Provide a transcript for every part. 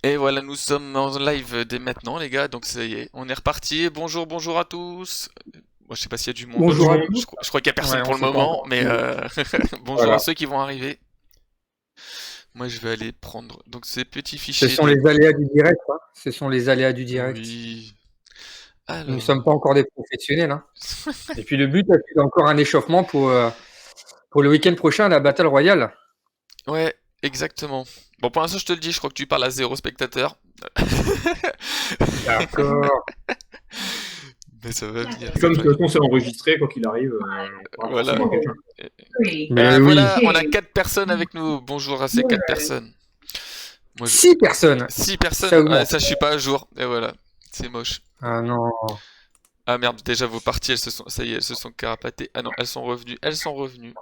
Et voilà, nous sommes en live dès maintenant, les gars, donc ça y est, on est reparti. Bonjour, bonjour à tous. Moi, je sais pas s'il y a du monde. Bonjour à Bonjour. tous. Je crois qu'il y a Ouais, personne on pour le sait pas moment, encore mais qui. bonjour à Voilà. ceux qui vont arriver. Moi, je vais aller prendre donc ces petits Ce fichiers sont de. les aléas du direct, hein. Ce sont les aléas du direct. Oui. Nous ne sommes pas Alors. encore des professionnels, hein. Et puis le but, c'est encore un échauffement pour le week-end prochain, la Battle Royale. Ouais, exactement. Bon, pour l'instant, je te le dis, je crois que tu parles à zéro spectateur. D'accord. Mais ça va venir, Et c'est comme de pas toute grave. façon c'est enregistré, quoi qu'il arrive, on parle Voilà. forcément à quelqu'un. Mais oui. Voilà, on a 4 personnes avec nous. Bonjour à ces 4 personnes. Moi, 6 personnes. 6 personnes, Ça ouais, augmente. ça je suis pas à jour. Et voilà, c'est moche. Ah non. Ah merde, déjà vos parties, ça y est, elles se sont carapatées. Ah non, elles sont revenues.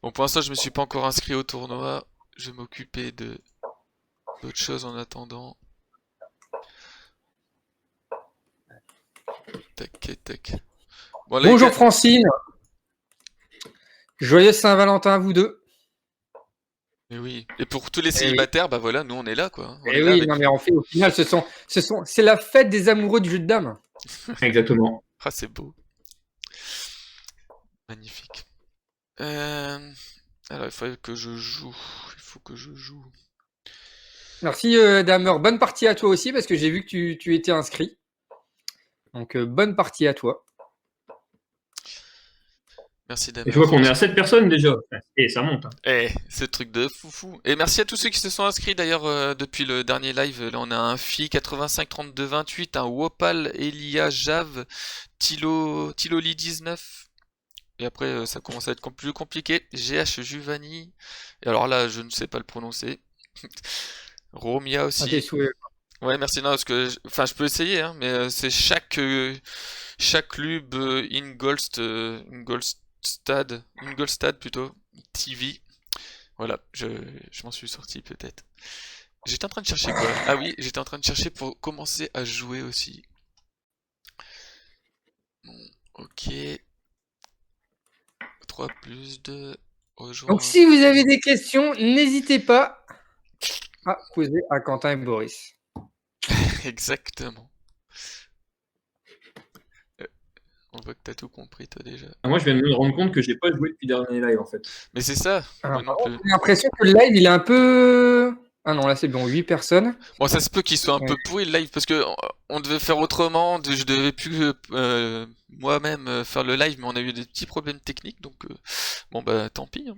Bon, pour l'instant, je me suis pas encore inscrit au tournoi. Je vais m'occuper de d'autres choses en attendant. Tac, tac. Bon, les Bonjour gars, Francine. Joyeux Saint-Valentin à vous deux. mais oui. Et pour tous les Eh oui. célibataires, bah voilà, nous on est là quoi. On est Eh là oui, non avec mais vous. en fait, au final, c'est la fête des amoureux du jeu de dames. Exactement. Ah, c'est beau. Magnifique. Euh... Alors, il faut que je joue. Il faut que je joue. Merci Damer. Bonne partie à toi aussi parce que j'ai vu que tu étais inscrit. Donc bonne partie à toi. Merci Et je Damer, vois qu'on est à effectivement. 7 personnes déjà. Et ça monte, hein. Eh, ce truc de foufou. Et merci à tous ceux qui se sont inscrits d'ailleurs depuis le dernier live. Là, on a un Phi 85 32 28, un Wopal, Elia, Jave, Tiloli 19. Et après, ça commence à être plus compliqué. GH Juvani. Et alors là, je ne sais pas le prononcer. Romia À tes aussi. souhaits. Ouais, merci. Non, parce que, enfin, je peux essayer, hein, mais c'est chaque club Ingolstadt plutôt, TV. Voilà, je m'en suis sorti peut-être. J'étais en train de chercher quoi? Ah oui, j'étais en train de chercher pour commencer à jouer aussi. Bon, ok. 3 plus 2. Donc Rejoindre. si vous avez des questions, n'hésitez pas à poser à Quentin et Boris. Exactement. Euh, on voit que t'as tout compris toi déjà. Moi, je viens de me rendre compte que j'ai pas joué depuis le dernier live, en fait. Mais c'est ça, Alors, moi non par contre, plus. j'ai l'impression que le live il est un peu. Ah non, là c'est bon, 8 personnes. Bon, ça se peut qu'il soit un Ouais. peu pourri le live parce que on devait faire autrement, je devais plus moi-même faire le live, mais on a eu des petits problèmes techniques, donc bon bah tant pis, hein.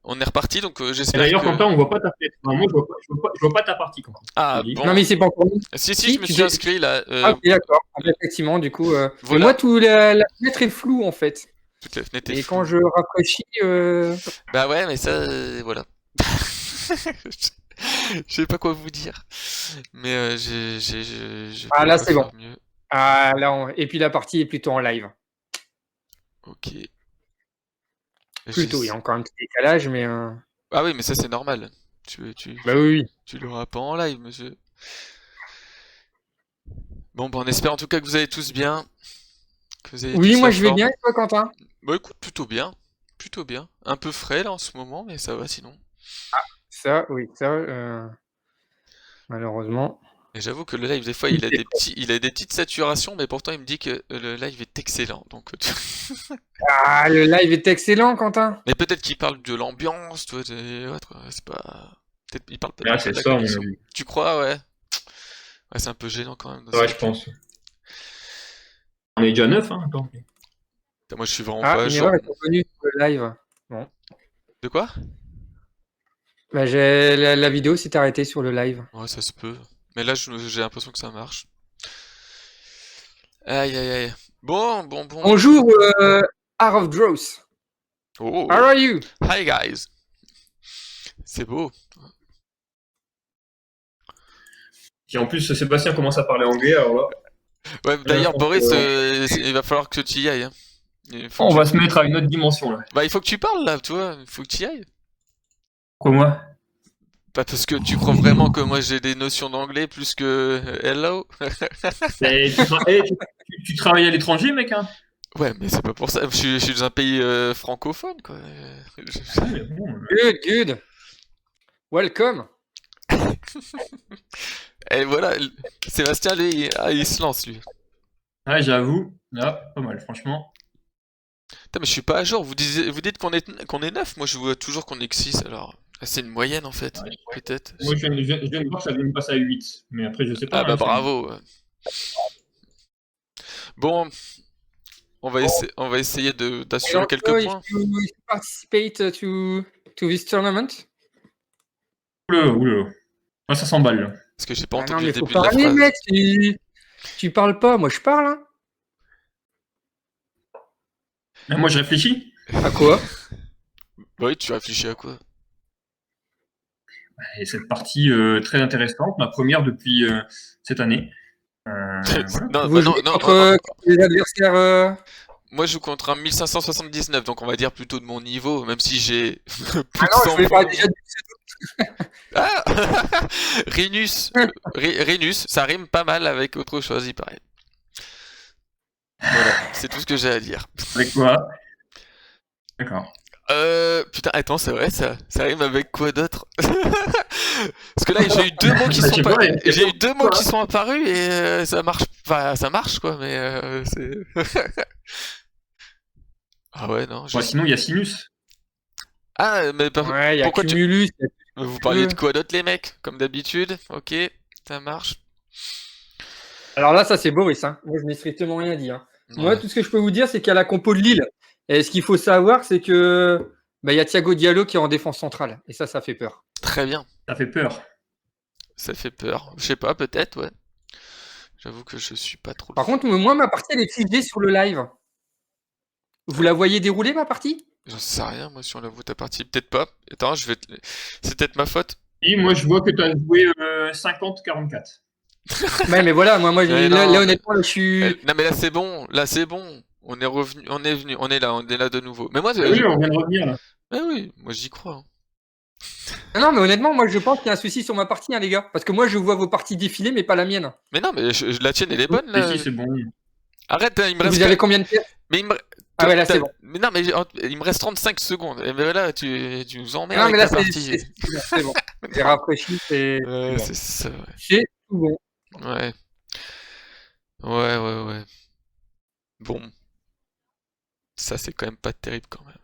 On est reparti, donc Et j'espère d'ailleurs, que. Quentin, on voit pas ta fête. Enfin, moi, je vois pas ta partie, Quentin. Je te Ah le dis. Non bon. mais c'est pas pour nous. Si, je Si, me tu suis t'es. inscrit là. Ah ok, d'accord. Ah, bah, effectivement, du coup. Mais moi, Voilà, tout la fenêtre est floue en fait. toute la fenêtre est Et quand floue. je rafraîchis. Bah ouais, mais ça, voilà. Je sais pas quoi vous dire, mais je Ah peux là pas c'est bon. faire mieux. Ah là, et puis la partie est plutôt en live. Ok. Plutôt, il y J'ai- a encore un petit décalage, mais. Ah oui, mais ça c'est normal. Tu, tu, Bah oui, oui. tu l'auras pas en live, monsieur. Bon, bah on espère en tout cas que vous allez tous bien, que vous avez Oui, tous moi la je vais bien, forme. et toi, Quentin? Bah écoute, plutôt bien. Plutôt bien. Un peu frais là en ce moment, mais ça va sinon. Ça, oui, ça, malheureusement. Et j'avoue que le live, des fois, il a des petites saturations, mais pourtant il me dit que le live est excellent. Donc, Ah, le live est excellent, Quentin. mais peut-être qu'il parle de l'ambiance, tu vois, et autres, c'est pas. Peut-être il parle Ah, peut-être pas c'est de la ça, à mon connexion. avis. Tu crois, ouais. Ouais, c'est un peu gênant quand même dans ce Ouais, je cas. pense. On est déjà 9, hein. Attends. Putain, moi, je suis vraiment Ah, pas à une jour. erreur est survenue sur le live. Bon. De quoi? Bah, la vidéo s'est arrêtée sur le live. Ouais, ça se peut. Mais là, j'ai l'impression que ça marche. Aïe, aïe, aïe. Bon. Bonjour, Art of Dross. How Oh, are you? hi guys. C'est beau. Puis en plus, Sébastien commence à parler anglais, alors là, Ouais, je d'ailleurs, pense Boris, que il va falloir que tu y ailles, hein. Il faut que on tu... va se mettre à une autre dimension, là. Bah, il faut que tu parles là, tu vois. Il faut que tu y ailles. Quoi, moi? Pas parce que tu crois vraiment que moi j'ai des notions d'anglais plus que hello. Mais tu travailles à l'étranger, mec, hein? Ouais, mais c'est pas pour ça. Je suis dans un pays francophone, quoi. Ouais, mais bon, Good, good. Welcome. Et voilà, Sébastien, lui, il se lance, lui. Ouais, j'avoue. Là, pas mal, franchement. Putain, mais je suis pas à jour. Vous dites qu'on est 9. Moi, je vois toujours qu'on est que 6. Alors, c'est une moyenne, en fait. Ouais. Peut-être. Moi, je viens de voir que ça vient de passer à 8. Mais après, je sais pas. Ah bah Hein, bravo. Bon, on va essayer d'assurer quelques If points. you participate to this tournament. Oula. Moi, ça s'emballe, là. Parce que j'ai pas Ah non, entendu mais le faut début de la parler, phrase. mec. Tu parles pas, moi je parle. Hein. Moi, je réfléchis. À quoi? Bah oui, tu réfléchis à quoi? Et cette partie très intéressante, ma première depuis cette année. Voilà. Non, Vous bah jouez non, contre les adversaires. moi je joue contre un 1579, donc on va dire plutôt de mon niveau, même si j'ai plus Ah de non, 100 je voulais points. parler déjà du. Ah Rhinus, Rhinus, ça rime pas mal avec autre chose, il paraît. Voilà, c'est tout ce que j'ai à dire. Avec quoi? D'accord. Putain, attends, c'est vrai, ça rime avec quoi d'autre? Parce que là, j'ai eu deux mots qui sont pas, j'ai eu deux mots qui sont apparus et ça marche, enfin, ça marche quoi, mais c'est. Ah ouais, non. Bon, sinon, il y a Sinus. Ah, mais Ouais, il y a pourquoi Cumulus. vous parliez de quoi d'autre, les mecs? Comme d'habitude, ok, ça marche. Alors là, ça c'est Boris. Hein. Moi, je n'ai strictement rien dit. Hein. Moi, Ouais. tout ce que je peux vous dire, c'est qu'il y a la compo de Lille. Et ce qu'il faut savoir, c'est que il y a Thiago Diallo qui est en défense centrale. Et ça fait peur. Très bien, Ça fait peur. ça fait peur. Je sais pas, peut-être, ouais. J'avoue que je suis pas trop. Par contre, moi, ma partie, elle est figée sur le live. Vous la voyez dérouler, ma partie? J'en sais rien, moi, si on l'avoue ta partie. Peut-être pas. Attends, c'est peut-être ma faute. Et moi, je vois que tu as joué 50-44. Ouais, mais voilà, moi Ouais, là, non, honnêtement, là, je suis. Non, mais là, c'est bon. Là, c'est bon. On est revenu, on est là de nouveau. Mais moi, Ah oui, on vient de revenir, là. oui, moi, j'y crois. Hein. Non, mais honnêtement, moi, je pense qu'il y a un souci sur ma partie, hein, les gars. Parce que moi, je vois vos parties défiler, mais pas la mienne. Mais non, mais la tienne, elle est bonne, Mais là. si, c'est bon. Arrête, hein, il me reste. Vous avez combien de pièces? Mais il me. Ah ouais, là, c'est bon. Mais non, mais il me reste 35 secondes. Et mais là, tu nous emmerdes Non, mais là, avec ta c'est partie. c'est bon. J'ai rafraîchi, c'est Ouais, bon. c'est ça, ouais. C'est tout bon. Ouais. Ouais. Bon. Ça, c'est quand même pas terrible, quand même.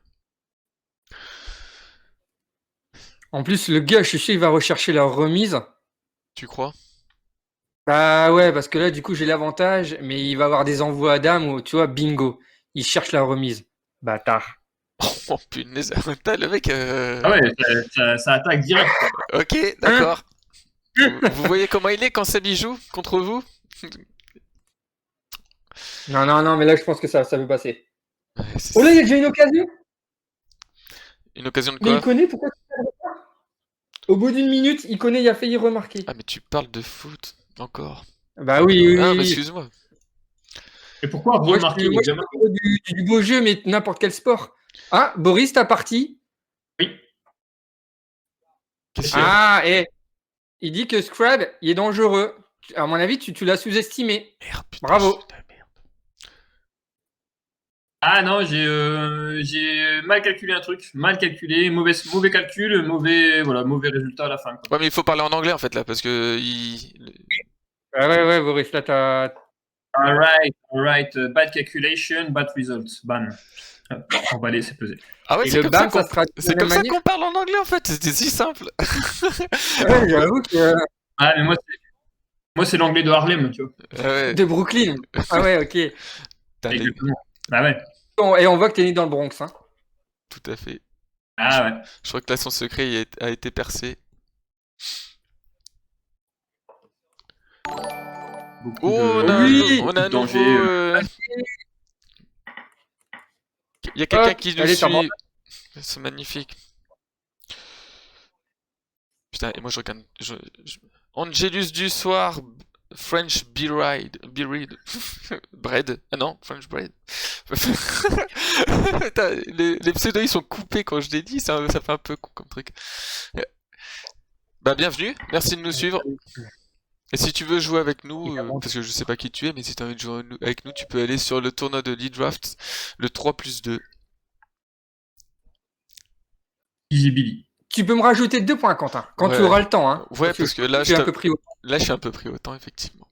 En plus, le gars, je suis sûr, il va rechercher la remise. Tu crois? Ah ouais, parce que là, du coup, j'ai l'avantage, mais il va avoir des envois à dame où, tu vois, bingo. Il cherche la remise. Bâtard. Oh, punaise. Putain, le mec. Ah ouais, ça attaque direct. Ok, d'accord. Vous voyez comment il est quand Seb y joue contre vous? Non, mais là, je pense que ça peut passer. Ouais, Oh là, il y a déjà une occasion. Une occasion de Mais il quoi? connaît, pourquoi tu parles de ça? Au bout d'une minute, il connaît, il a failli remarquer. Ah, mais tu parles de foot encore. Bah oui. Ah, mais excuse-moi. Et pourquoi Moi, remarquer je parle du beau jeu, mais n'importe quel sport. Ah, Boris, ta partie? Oui. Qu'est-ce qu'il y a? Ah, et il dit que Scrab, il est dangereux. À mon avis, tu l'as sous-estimé. Merde, putain, Bravo. je suis de la merde. Ah non, j'ai mal calculé un truc. Mal calculé, mauvais calcul, mauvais résultat à la fin. Quoi. Ouais, mais il faut parler en anglais en fait là, parce que Ah ouais, Boris, là, t'as. Alright. Bad calculation, bad result. Ban. Emballé, c'est pesé. Ah ouais, Et c'est le comme ban, ça ça qu'on sera de c'est la comme même ça manière. qu'on parle en anglais en fait. C'était si simple. Ouais, j'avoue que. Ah, mais moi c'est l'anglais de Harlem, tu vois. Ah ouais. De Brooklyn. Ah ouais, ok. Putain, les- Exactement. Ah ouais. Et on voit que t'es né dans le Bronx. Hein. Tout à fait. Ah ouais. Je crois que là son secret a été percé. Beaucoup Oh, de... Oui. on a un danger, nouveau. Il y a quelqu'un Hop, qui nous allez, t'en suit. C'est magnifique. Putain, et moi je regarde. Angelus du soir, French Beard. Bread. Ah non, French Bread. Putain, les pseudos ils sont coupés quand je les dis, ça fait un peu con comme truc. Bah bienvenue, merci de nous suivre. Et si tu veux jouer avec nous, parce que je sais pas qui tu es, mais si tu as envie de jouer avec nous, tu peux aller sur le tournoi de Lead Draft, le 3+2. Easy Billy. Tu peux me rajouter 2 points, Quentin, quand tu Ouais. auras le temps. Hein, Ouais, parce que là, je suis un peu pris au temps. là, je suis un peu pris au temps, effectivement.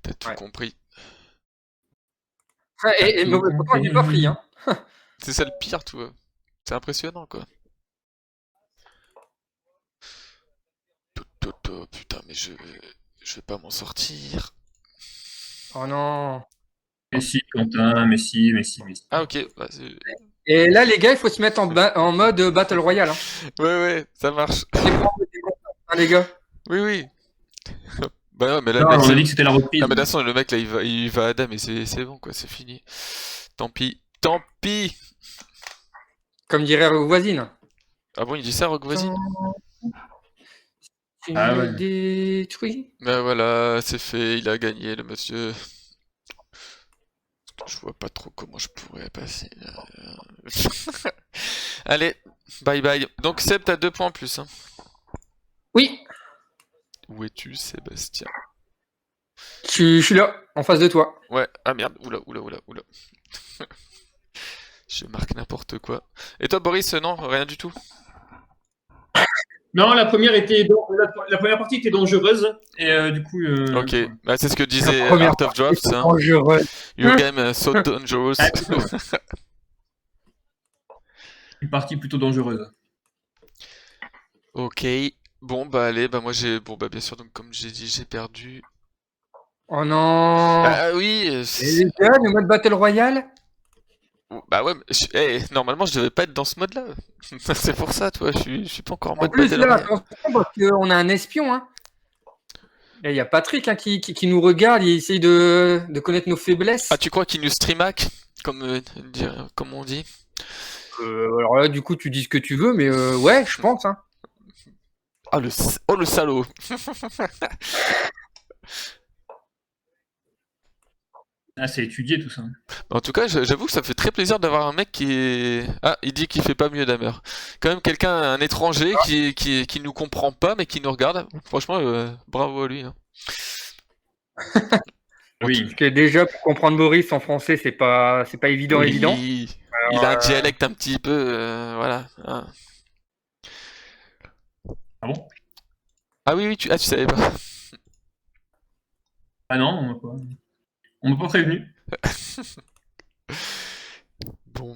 T'as tout Ouais. compris. Et mauvais pourtant, il n'est pas pris. Hein. C'est ça le pire, tout. C'est impressionnant, quoi. Putain, mais je vais pas m'en sortir. Oh non. Mais si, Quentin, mais si. Ah, ok. Bah, Et là, les gars, il faut se mettre en mode Battle Royale. Hein. ouais, ça marche. Les gars. Oui. Bah non, mais là, Non, le mec, on a dit que c'était la reprise. Ah, mais de toute façon, le mec, là, il va à Adam et c'est bon, quoi, c'est fini. Tant pis. Comme dirait Rogue Voisine. Ah bon, il dit ça, Rogue Voisine? Tu Ah me ouais. détruis. Bah voilà, c'est fait, il a gagné, le monsieur. Je vois pas trop comment je pourrais passer. Allez, bye. Donc Seb, t'as 2 points en plus. Hein. Oui, Où es-tu, Sébastien? je suis là, en face de toi. Ouais, ah merde, oula. Je marque n'importe quoi. Et toi, Boris, non, rien du tout? Non, la première partie était dangereuse. Et du coup. Ok, bah, c'est ce que disait La première Art of Drafts. C'est Hein. dangereux. Your game so dangerous. Ah, une partie plutôt dangereuse. Ok. Bon, bah allez, bah moi j'ai... Bon, bah bien sûr, donc comme j'ai dit, j'ai perdu. Oh non. Ah oui, Et les gars, le mode Battle Royale. bah ouais, normalement je devais pas être dans ce mode-là. C'est pour ça, toi, je suis pas encore en En mode plus, Battle là, Royale. attention, parce qu'on a un espion. Hein. Et il y a Patrick hein, qui nous regarde, il essaye de connaître nos faiblesses. Ah, tu crois qu'il nous streamac, comme on dit? Alors là, du coup, tu dis ce que tu veux, mais ouais, je pense. Hein. Ah, le salaud. Ah, c'est étudié tout ça. En tout cas, j'avoue que ça me fait très plaisir d'avoir un mec qui est... Ah, il dit qu'il fait pas mieux Damer. Quand même quelqu'un, un étranger qui nous comprend pas mais qui nous regarde. Franchement, bravo à lui. Hein. Oui. Parce que déjà, pour comprendre Boris en français, c'est pas évident. Oui, évident. il a un dialecte un petit peu... voilà. Hein. Ah bon? Ah oui, tu savais pas. Ah non, on m'a pas prévenu. Bon.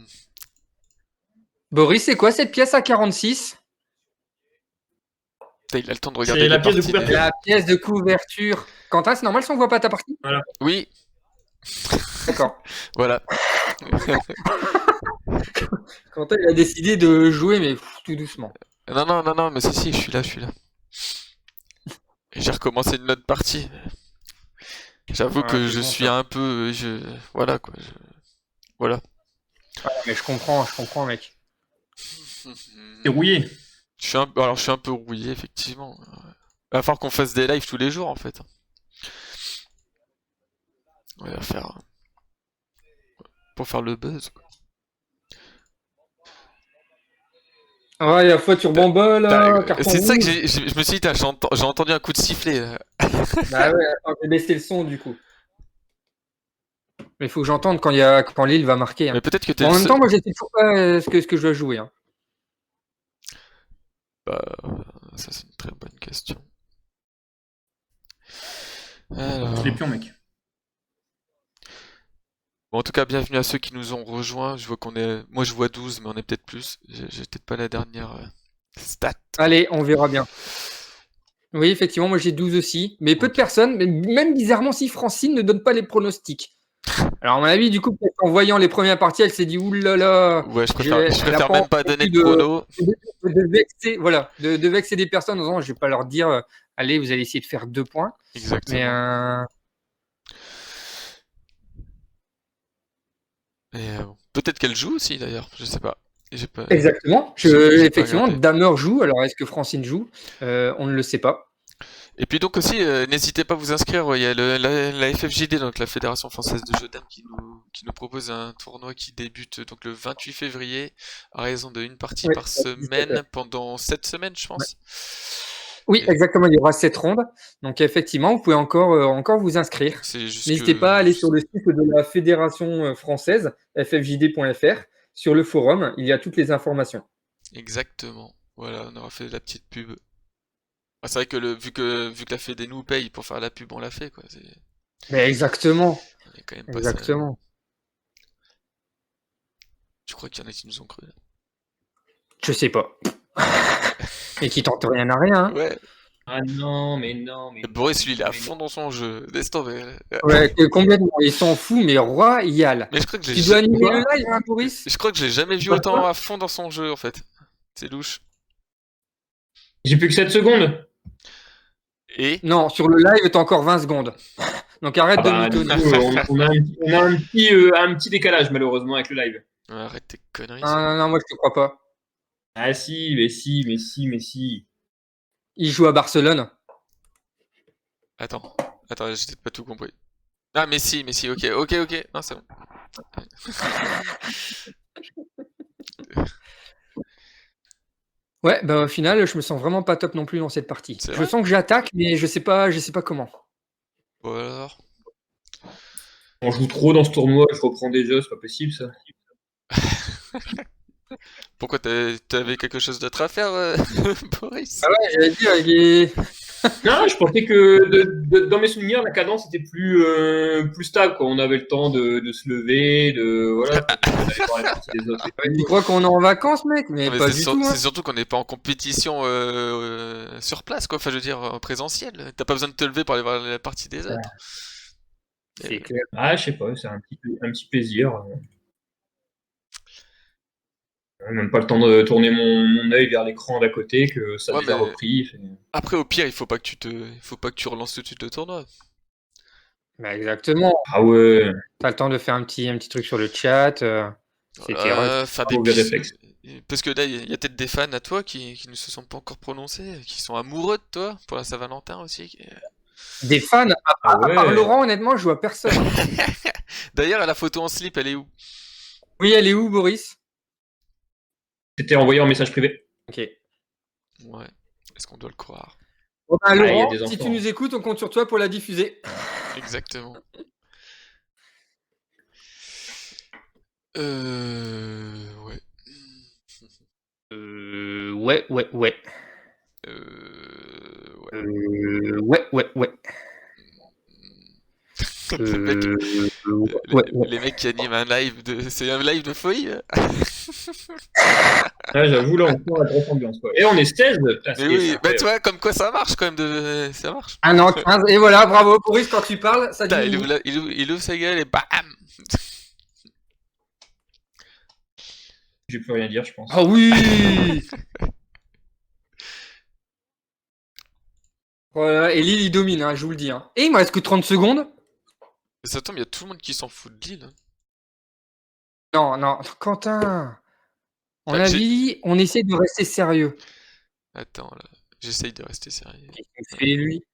Boris, c'est quoi cette pièce à 46? Putain, il a le temps de regarder C'est la les pièce de parties, couverture. La pièce de couverture. Quentin, c'est normal si on voit pas ta partie? Oui, D'accord. voilà. Quentin, il a décidé de jouer, mais tout doucement. Non, mais si, je suis là. Et j'ai recommencé une autre partie. J'avoue Ouais, que c'est je bon, suis ça. un peu... Voilà, quoi. Voilà. Ouais, mais je comprends, mec. C'est rouillé. Alors, je suis un peu rouillé, effectivement. Il va falloir qu'on fasse des lives tous les jours, en fait. On va faire... Pour faire le buzz, quoi. Ah, il y a fois sur Bamba, là, carton C'est ça que rouge. je me suis dit, j'ai entendu un coup de sifflet. Bah ouais, attends, j'ai baissé le son, du coup. Mais il faut que j'entende quand Lille va marquer. Hein. Mais peut-être que t'es Bon, en le même seul... temps, moi, je sais toujours pas ce que je dois jouer. Hein. Bah, ça c'est une très bonne question. Alors... Les pions, mec. Bon, en tout cas, bienvenue à ceux qui nous ont rejoints. Je vois qu'on est... Moi, je vois 12, mais on est peut-être plus. J'ai peut-être pas la dernière stat. Allez, on verra bien. Oui, effectivement, moi j'ai 12 aussi. Mais peu de personnes, mais même bizarrement, si Francine ne donne pas les pronostics. Alors, à mon avis, du coup, peut-être en voyant les premières parties, elle s'est dit oulala. Ouais, je préfère même pas donner envie de prono. de vexer, voilà, de vexer des personnes en disant je vais pas leur dire allez, vous allez essayer de faire 2 points. Exactement. Mais peut-être qu'elle joue aussi d'ailleurs, je sais pas. Exactement. Effectivement, Damer joue. Alors, est-ce que Francine joue? On ne le sait pas. Et puis donc aussi, n'hésitez pas à vous inscrire. Il y a la FFJD, donc la Fédération Française de Jeux d'Âme, qui nous propose un tournoi qui débute donc le 28 février, à raison de 1 partie par semaine pendant 7 semaines, je pense. Oui, exactement. Il y aura 7 rondes. Donc effectivement, vous pouvez encore vous inscrire. N'hésitez pas à aller sur le site de la Fédération française, ffjd.fr. Sur le forum, il y a toutes les informations. Exactement. Voilà, on aura fait la petite pub. Ah, c'est vrai que vu que la Fédé nous paye pour faire la pub, on l'a fait quoi. Mais exactement. On est quand même pas ça. Exactement. Tu crois qu'il y en a qui nous ont cru là? Je sais pas. Et qui tente rien à rien. Hein. Ouais. Ah non, mais non, mais Boris, non, lui, il est à mais fond dans son jeu. Laisse tomber. Ouais, complètement. Ils s'en fout, mais royal. Mais je crois que j'ai Tu dois animer Quoi le live, hein, Boris? je crois que j'ai jamais vu Quoi, autant quoi à fond dans son jeu en fait. C'est louche. J'ai plus que 7 secondes. Et Non, sur le live, t'as encore 20 secondes. Donc arrête Ah de bah, du mitonner. coup, on a un petit décalage malheureusement avec le live. arrête tes conneries. Non, non, non, moi je te crois pas. Ah si, mais si, mais si, mais si. Il joue à Barcelone. Attends, j'ai peut-être pas tout compris. Ah, mais si, ok, ok. Non, c'est bon. Ouais, bah au final, je me sens vraiment pas top non plus dans cette partie. C'est Je vrai sens que j'attaque, mais je sais pas comment. Bon alors. On joue trop dans ce tournoi, je reprends déjà, c'est pas possible ça. Pourquoi t'avais quelque chose d'autre à faire, Boris? Ah ouais, j'allais dire, il est... Non, je pensais que dans mes souvenirs, la cadence était plus stable, quoi. On avait le temps de se lever, voilà, d'aller voir les parties des autres. Tu crois qu'on est en vacances, mec? Mais Non, mais pas du tout, hein. c'est surtout qu'on n'est pas en compétition sur place, quoi. Enfin, je veux dire, en présentiel. T'as pas besoin de te lever pour aller voir la partie des autres. C'est clair. Ah, je sais pas, c'est un petit plaisir. Même pas le temps de tourner mon œil vers l'écran d'à côté que ça a Ouais, déjà mais repris. après, au pire, il faut pas que tu relances tout de suite le tournoi. Bah exactement. Ah ouais, T'as le temps de faire un petit truc sur le chat. Etc. Faire des mauvais bisous. réflexe. Parce que là, il y a peut-être des fans à toi qui ne se sont pas encore prononcés, qui sont amoureux de toi pour la Saint-Valentin aussi. Des fans, Ah à part ouais. Laurent, honnêtement, je vois personne. D'ailleurs, la photo en slip, elle est où? Oui, elle est où, Boris? C'était envoyé en message privé. Ok. Ouais. Est-ce qu'on doit le croire? Bon, bah, Ah, il y a Laurent, des si enfants. tu nous écoutes, on compte sur toi pour la diffuser. Exactement. Ouais. Ouais, ouais, ouais. Ouais. Ouais. Le mec- Ouais. les mecs qui animent un live c'est un live de folie. Ah, j'avoue, là, on sent la grosse ambiance, quoi. Et on est 16. Putain, Mais c'est oui, bah incroyable. tu vois, comme quoi ça marche quand même ça marche. Ah non, 15. Et voilà, bravo, Boris, quand tu parles, ça Putain, diminue. il ouvre sa gueule et bam. J'ai plus rien à dire, je pense. Ah oui. Voilà, et Lille, il domine, hein, je vous le dis. Hein. Et il me reste que 30 secondes. Ça tombe, il y a tout le monde qui s'en fout de Lille. Non, Quentin. On Ah, a dit, on essaie de rester sérieux. Attends, là. J'essaye de rester sérieux. Qu'est-ce qu'il fait, lui?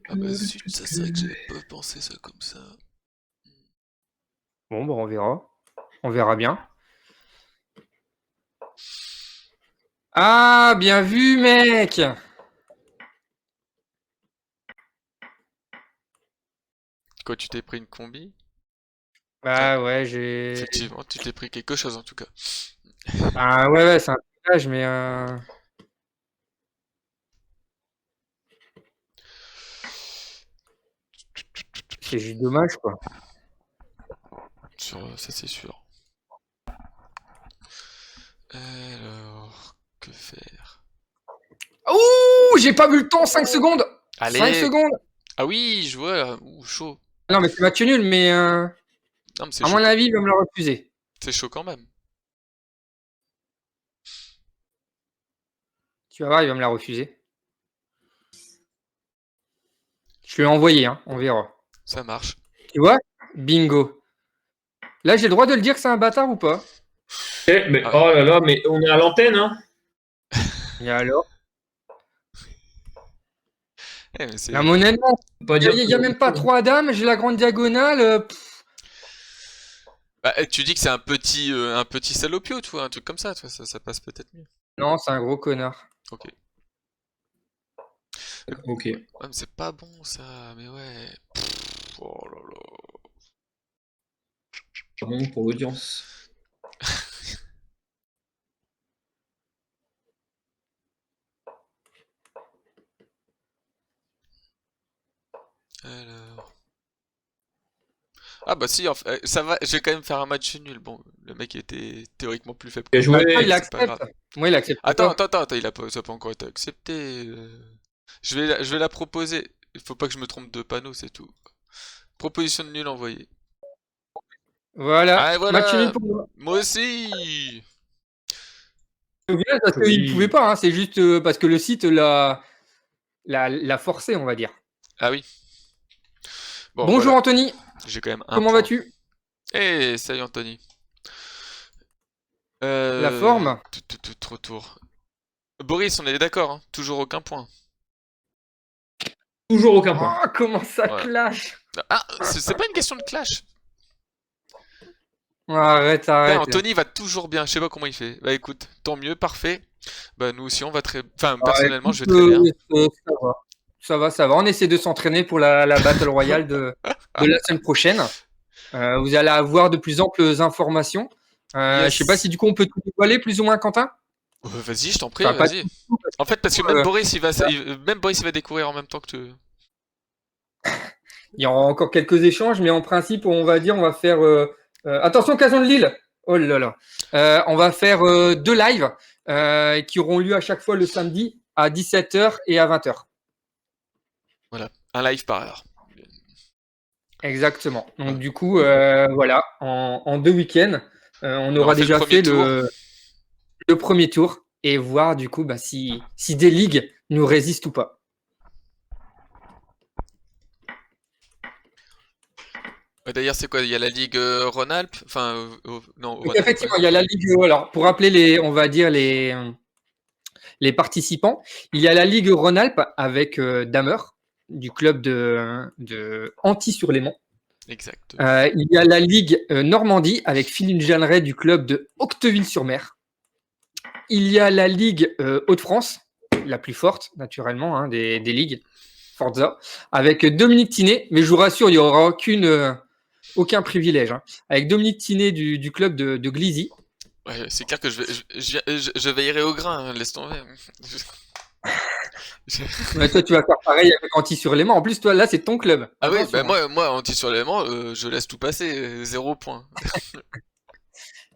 Ah bah zut, ça c'est vrai que j'avais pas pensé ça comme ça. Bon, on verra. On verra bien. Ah, bien vu, mec. Quoi, tu t'es pris une combi? Bah ouais, j'ai... Effectivement, tu t'es pris quelque chose en tout cas. Ah ouais, c'est un piège, mais... C'est juste dommage, quoi. Ça c'est sûr. Alors, que faire? Ouh, j'ai pas vu le temps, 5 secondes. Allez! 5 secondes. Ah oui, je vois là. Ouh, chaud. Non, mais c'est match nul, mais... Non, mais c'est À chaud. mon avis, il va me le refuser. C'est chaud quand même. Tu vas voir, il va me la refuser. Je lui ai envoyé, hein, on verra. Ça marche. Tu vois? Bingo. Là, j'ai le droit de le dire que c'est un bâtard ou pas? Mais, Ah. oh là là, mais on est à l'antenne, hein. Et alors? Mais c'est... Là, honnêtement, Pas il dire n'y a même pas 3 dames, j'ai la grande diagonale. Bah, tu dis que c'est un petit salopio, tu vois, un truc comme ça, tu vois, ça passe peut-être mieux. Non, c'est un gros connard. Ok. Ok. Ouais, mais c'est pas bon ça, mais ouais. Oh là là. Bon pour l'audience. Ah bah si, ça va, je vais quand même faire un match nul. Bon, le mec était théoriquement plus faible Il a que moi, joué. Toi, il mais c'est pas accepte. grave. Moi, il accepte Attends, pas. attends, attends, attends, ça a pas encore été accepté. Je vais la proposer. Il faut pas que je me trompe de panneau, c'est tout. Proposition de nul envoyée. Voilà. Ah, et Match nul voilà! pour moi. Moi aussi! Au final, parce qu'il ne pouvait Oui. pas, hein, c'est juste parce que le site l'a forcé, on va dire. Ah oui. Bon, Bonjour voilà. Anthony, J'ai quand même un comment point. vas-tu? Eh, salut Anthony. La forme? Retour. Boris, on est d'accord, hein? Toujours aucun point. Toujours aucun point. Oh, comment ça Ouais. clash! Ah, c'est pas une question de clash. Arrête, Putain, arrête. Anthony va toujours bien, je sais pas comment il fait. Bah écoute, tant mieux, parfait. Bah nous aussi on va très... Enfin, Ah, personnellement, écoute, je vais très bien. ça va. Ça va, ça va. On essaie de s'entraîner pour la Battle Royale de la semaine prochaine. Vous allez avoir de plus amples informations. Je sais pas Yes. si du coup on peut tout dévoiler plus ou moins, Quentin. Vas-y, je t'en prie, Enfin, pas vas-y. tout, tout, parce En fait, parce que que, même Boris, même Boris, il va découvrir en même temps que tu... il y aura encore quelques échanges, mais en principe, on va dire, on va faire. Attention, Cason de Lille. Oh là là. On va faire 2 lives qui auront lieu à chaque fois le samedi à 17h et à 20h. Voilà, un live par heure. Exactement. Donc Voilà. du coup, voilà, en 2 week-ends, on On aura fait le déjà premier fait tour. le premier tour et voir du coup si des ligues nous résistent ou pas. D'ailleurs, c'est quoi? Il y a la Ligue Rhône-Alpes? Enfin, non, Donc, Rhône-Alpes, ouais. effectivement, il y a la Ligue. Alors, pour rappeler on va dire les participants, il y a la Ligue Rhône-Alpes avec Damer du club de Antilly-sur-Léman. Exact. Il y a la Ligue Normandie avec Philippe Jeanneret du club de Octeville-sur-Mer. Il y a la Ligue Hauts-de-France, la plus forte, naturellement, hein, des ligues, Forza, avec Dominique Tinet, mais je vous rassure, il n'y aura aucun privilège, hein, avec Dominique Tinet du club de Glizy. Ouais, c'est clair que je veillerai au grain, hein, laisse tomber. Ouais, toi, tu vas faire pareil avec Antilly-sur-Léman. En plus, toi, là, c'est ton club. Ah oui, Attention, bah hein. moi, anti-sur-l'élément, je laisse tout passer, 0 point.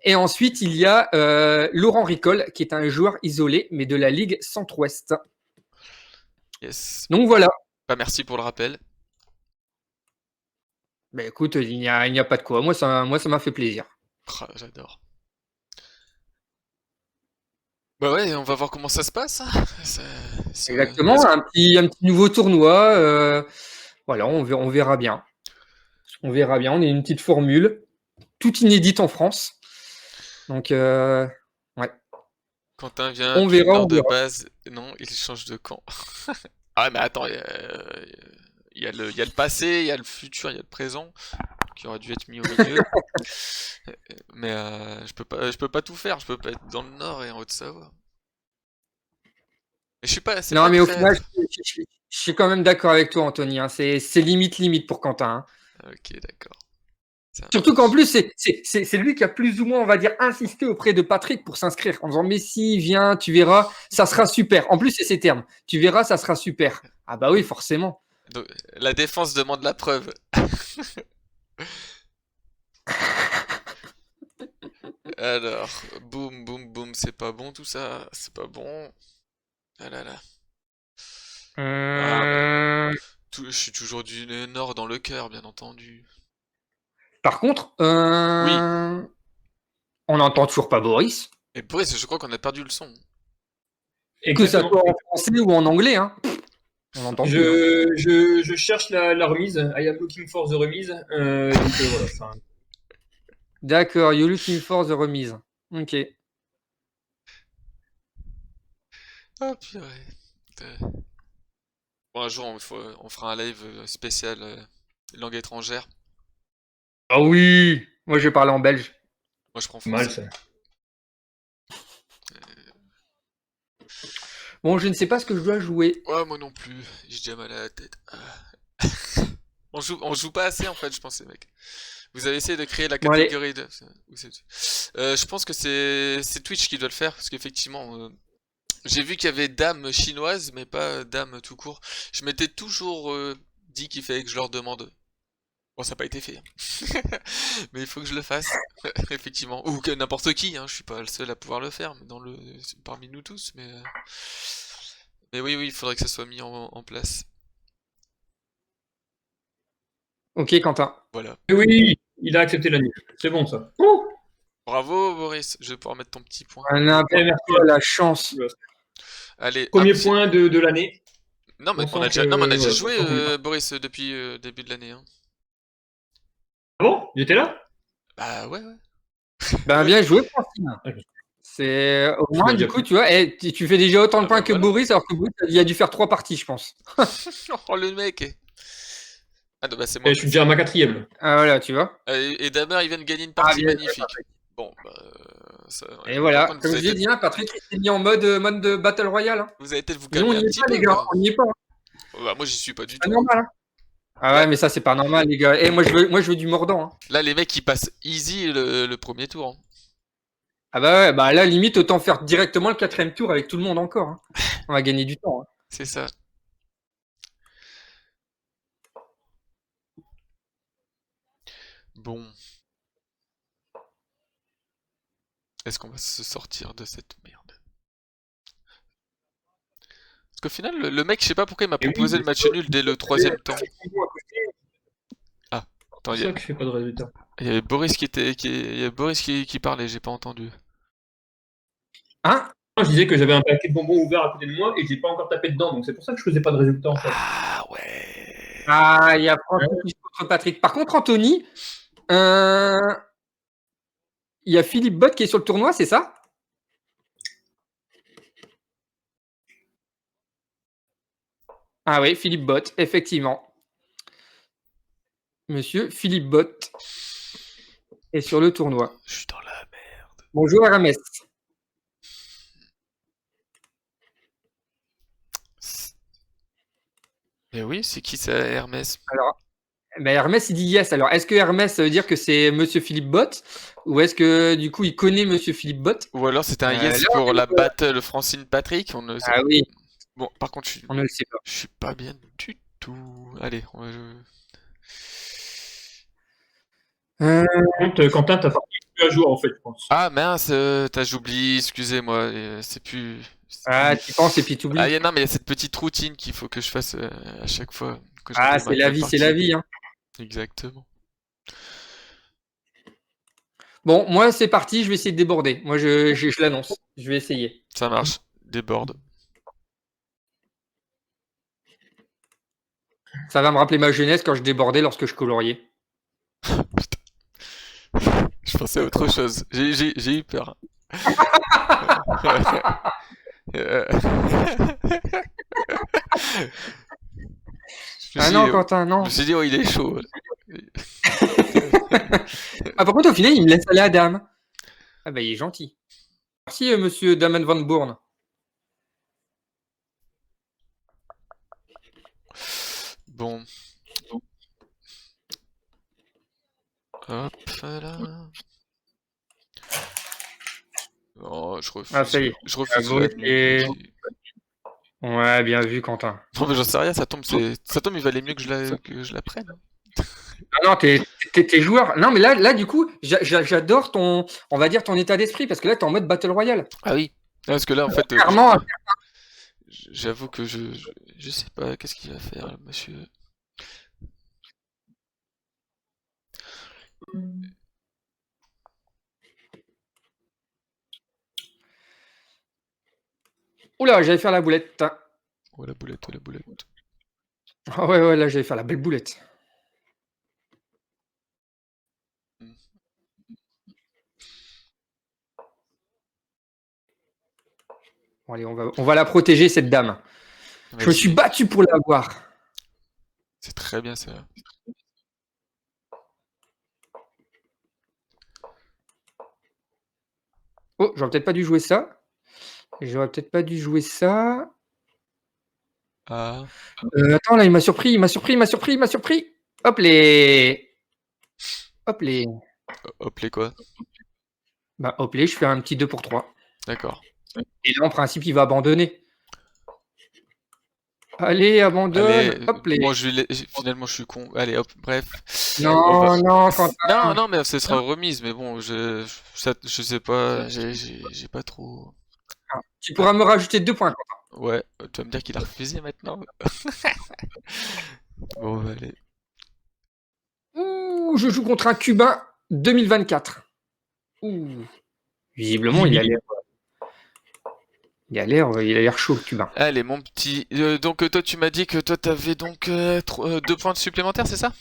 Et ensuite, il y a Laurent Ricol, qui est un joueur isolé, mais de la Ligue Centre-Ouest. Yes. Donc voilà. Bah merci pour le rappel. Bah, écoute, il n'y a pas de quoi. Moi, ça m'a fait plaisir. Ah, j'adore. Bah ouais, on va voir comment ça se passe, hein. Exactement. Est-ce que... Un petit nouveau tournoi. Voilà, on verra bien. On verra bien. On est une petite formule, toute inédite en France. Donc, ouais. Quentin vient On du verra, nord on de verra. base. Non, il change de camp. Ah mais attends, il y a le passé, il y a le futur, il y a le présent qui aurait dû être mis au milieu. Mais je peux pas tout faire. Je peux pas être dans le nord et en Haute-Savoie. Mais je suis pas, c'est Non, pas mais au très. final, je suis quand même d'accord avec toi, Anthony, hein. C'est limite pour Quentin, hein. Ok, d'accord. Ça Surtout qu'en marche. plus, c'est lui qui a plus ou moins, on va dire, insisté auprès de Patrick pour s'inscrire en disant mais si, viens, tu verras, ça sera super. En plus, c'est ces termes. Tu verras, ça sera super. Ah bah oui, forcément. Donc, la défense demande la preuve. Alors, boum, boum, boum, c'est pas bon tout ça, c'est pas bon. Ah là là. Ah, Euh, je suis toujours du nord dans le cœur, bien entendu. Par contre, Oui, on n'entend toujours pas Boris. et Boris, je crois qu'on a perdu le son. Que ça Exactement. soit en français ou en anglais, hein. On n'entend plus, hein. Je cherche la remise. I am looking for the remise. Donc voilà. Enfin, D'accord, you're looking for the remise. Ok. Ah purée. Bon, un jour, on fera un live spécial langue étrangère. Ah oui, moi je vais parler en belge. Moi, je prends mal français. ça. Bon, je ne sais pas ce que je dois jouer. Ouais, moi non plus. J'ai déjà mal à la tête. Ah. On joue pas assez en fait, je pense, les mecs. Vous avez essayé de créer la Bon, allez. catégorie de. Je pense que c'est Twitch qui doit le faire parce qu'effectivement, j'ai vu qu'il y avait dame chinoise, mais pas dame tout court. Je m'étais toujours dit qu'il fallait que je leur demande. Bon, ça n'a pas été fait. Mais il faut que je le fasse, effectivement. Ou que n'importe qui, hein. Je suis pas le seul à pouvoir le faire, mais parmi nous tous. Mais oui, il faudrait que ça soit mis en place. Ok, Quentin. Voilà. Et oui, il a accepté l'année. C'est bon ça. Oh, Bravo, Boris. Je vais pouvoir mettre ton petit point. N'importe merci. quoi, la chance. Allez, Premier un petit- point de l'année. Non, mais On on a sent déjà, non, mais on a que- déjà ouais, joué, on sent Boris, depuis le début de l'année. Hein. Ah bon? J'étais là? Bah ouais. Ben, bien joué, Francine. Ok. C'est au Tu moins, l'as du déjà coup, tu vois, tu fais déjà autant de Ah, points bah, que voilà. Boris, alors que Boris, il a dû faire 3 parties, je pense. Oh, le mec. Ah, non, bah c'est moi. Je suis déjà à ma 4e. Ah, voilà, tu vois. Et Damer, il vient de gagner une partie bien, magnifique. Bon, bah, Et par voilà, contre, comme je l'ai dit, hein, Patrick, il s'est mis en mode de Battle Royale. Hein. vous allez peut-être vous Nous, on calmer un n'y est petit pas, peu, les gars, quoi. on n'y est pas. Hein. Bah, moi, j'y suis pas du C'est pas tout. normal. Hein. Ah ouais, mais ça, c'est pas normal, les gars. Et moi, je veux du mordant. Hein. Là, les mecs, ils passent easy le premier tour. Hein. Ah bah ouais, bah là, limite, autant faire directement le 4e tour avec tout le monde encore. Hein. On va gagner du temps. Hein. C'est ça. Bon. Est-ce qu'on va se sortir de cette merde? Parce qu'au final, le mec, je sais pas pourquoi il m'a Et oui, proposé le match nul dès le 3e temps. Attends, C'est ça que je fais pas de résultat. il y avait Boris il y avait Boris qui parlait, j'ai pas entendu. Hein? Je disais que j'avais un paquet de bonbons ouvert à côté de moi et j'ai pas encore tapé dedans, donc c'est pour ça que je faisais pas de résultat en fait. Ah ouais. Ah, il y a Francis contre Patrick. Par contre, Anthony, il y a Philippe Bott qui est sur le tournoi, c'est ça? Ah oui, Philippe Bott, effectivement. Monsieur Philippe Bott est sur le tournoi. Je suis dans la merde. Bonjour RMS. Mais oui, c'est qui ça, Hermès? Alors, ben Hermès, il dit yes. Alors, est-ce que Hermès, ça veut dire que c'est Monsieur Philippe Bott ou est-ce que du coup, il connaît Monsieur Philippe Bott? Ou alors c'était un yes là, pour la battle Francine Patrick, on ne sait Ah oui, Bon, par contre, on ne le sait pas. je suis pas bien du tout. Allez, on va jouer. Par contre, Quentin, t'as sorti plus à jour en fait, je pense. Ah mince, j'oublie, excusez-moi, c'est plus... Ah, tu penses et puis tu oublies. Ah non, mais il y a cette petite routine qu'il faut que je fasse à chaque fois que je Ah, c'est la vie, c'est la vie. Hein. Exactement. Bon, moi, c'est parti, je vais essayer de déborder. Moi, je l'annonce. Je vais essayer. Ça marche, déborde. Ça va me rappeler ma jeunesse quand je débordais lorsque je coloriais. Je pensais à autre chose. J'ai eu peur. Ah non, Quentin, non. Je me suis dit, oh, il est chaud. Ah, par contre, au final, il me laisse aller à Dame. Ah bah, il est gentil. Merci, monsieur Damen Van Bourne. Bon. Hop là. Oh, je refuse. Ah, ça y est. Je refuse. bon, la et- nuit. Ouais, bien vu, Quentin. Non, mais j'en sais rien, ça tombe, il valait mieux que je la prenne. Ah non, t'es joueur. Non, mais là, du coup, j'adore ton, on va dire, ton état d'esprit, parce que là, t'es en mode Battle Royale. Ah oui. Parce que là, en fait, Clairement, j'avoue que je sais pas qu'est-ce qu'il va faire, monsieur. oula, j'allais faire la boulette. Oh la boulette, oh la boulette. Ah ouais, là, j'allais faire la belle boulette. Bon, allez, on va la protéger, cette dame. Je me suis battu pour l'avoir. C'est très bien ça. Oh, j'aurais peut-être pas dû jouer ça. Ah. Attends, là, il m'a surpris. Hop les. Hop les quoi? Bah, hop les, je fais un petit 2 pour 3. D'accord. Et là, en principe, il va abandonner. Allez, abandonne. Allez, Hop, les. bon, finalement, je suis con. Allez, hop, bref. Non, non, Quentin. Non, mais ce sera remise, mais bon, je sais pas, j'ai pas trop. Tu pourras me rajouter 2 points, Quentin. Ouais, tu vas me dire qu'il a refusé maintenant. Bon, bah, allez. Ouh, je joue contre un Cubain 2024. Ouh. Visiblement, il a l'air chaud, le Cubain. Allez, mon petit. Donc, toi, tu m'as dit que toi, t'avais donc 2 points de supplémentaires, c'est ça?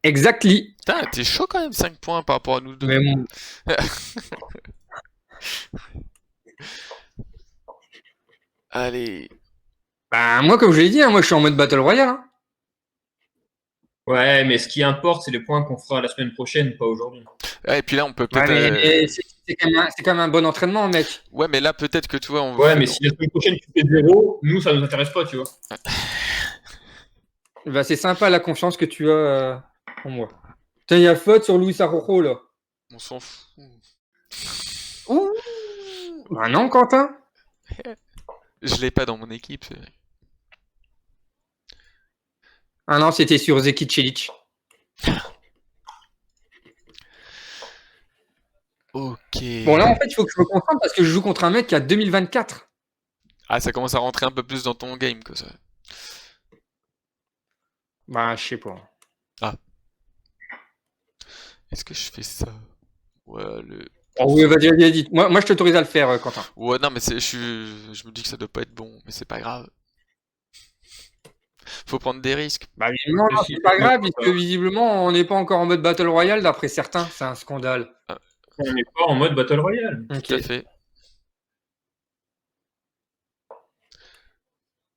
Exactly. Putain, t'es chaud quand même, 5 points par rapport à nous deux. Mais bon. Allez. Bah, moi, comme je l'ai dit, hein, moi, je suis en mode Battle Royale. Hein. Ouais, mais ce qui importe, c'est les points qu'on fera la semaine prochaine, pas aujourd'hui. Ouais, et puis là, on peut Ouais, peut-être. mais c'est quand même un bon entraînement, mec. Ouais, mais là, peut-être que tu vois, Ouais, mais si la semaine prochaine tu fais 0, nous, ça nous intéresse pas, tu vois. Bah, c'est sympa la confiance que tu as en moi. Putain, il y a faute sur Luis Arrojo, là. On s'en fout. Ouh. Bah non, Quentin. Je l'ai pas dans mon équipe. Ah non, c'était sur Zeki Celic. Ok. Bon, là, en fait, il faut que je me concentre parce que je joue contre un mec qui a 2024. Ah, ça commence à rentrer un peu plus dans ton game, que ça. Bah, je sais pas. Est-ce que je fais ça? Ouais, Oh oui, vas-y, dis. Moi, je t'autorise à le faire, Quentin. Ouais, non, mais je me dis que ça doit pas être bon, mais c'est pas grave. Faut prendre des risques. Bah, non, c'est pas grave, puisque visiblement, on n'est pas encore en mode Battle Royale, d'après certains. C'est un scandale. On n'est pas en mode Battle Royale. Tout à fait.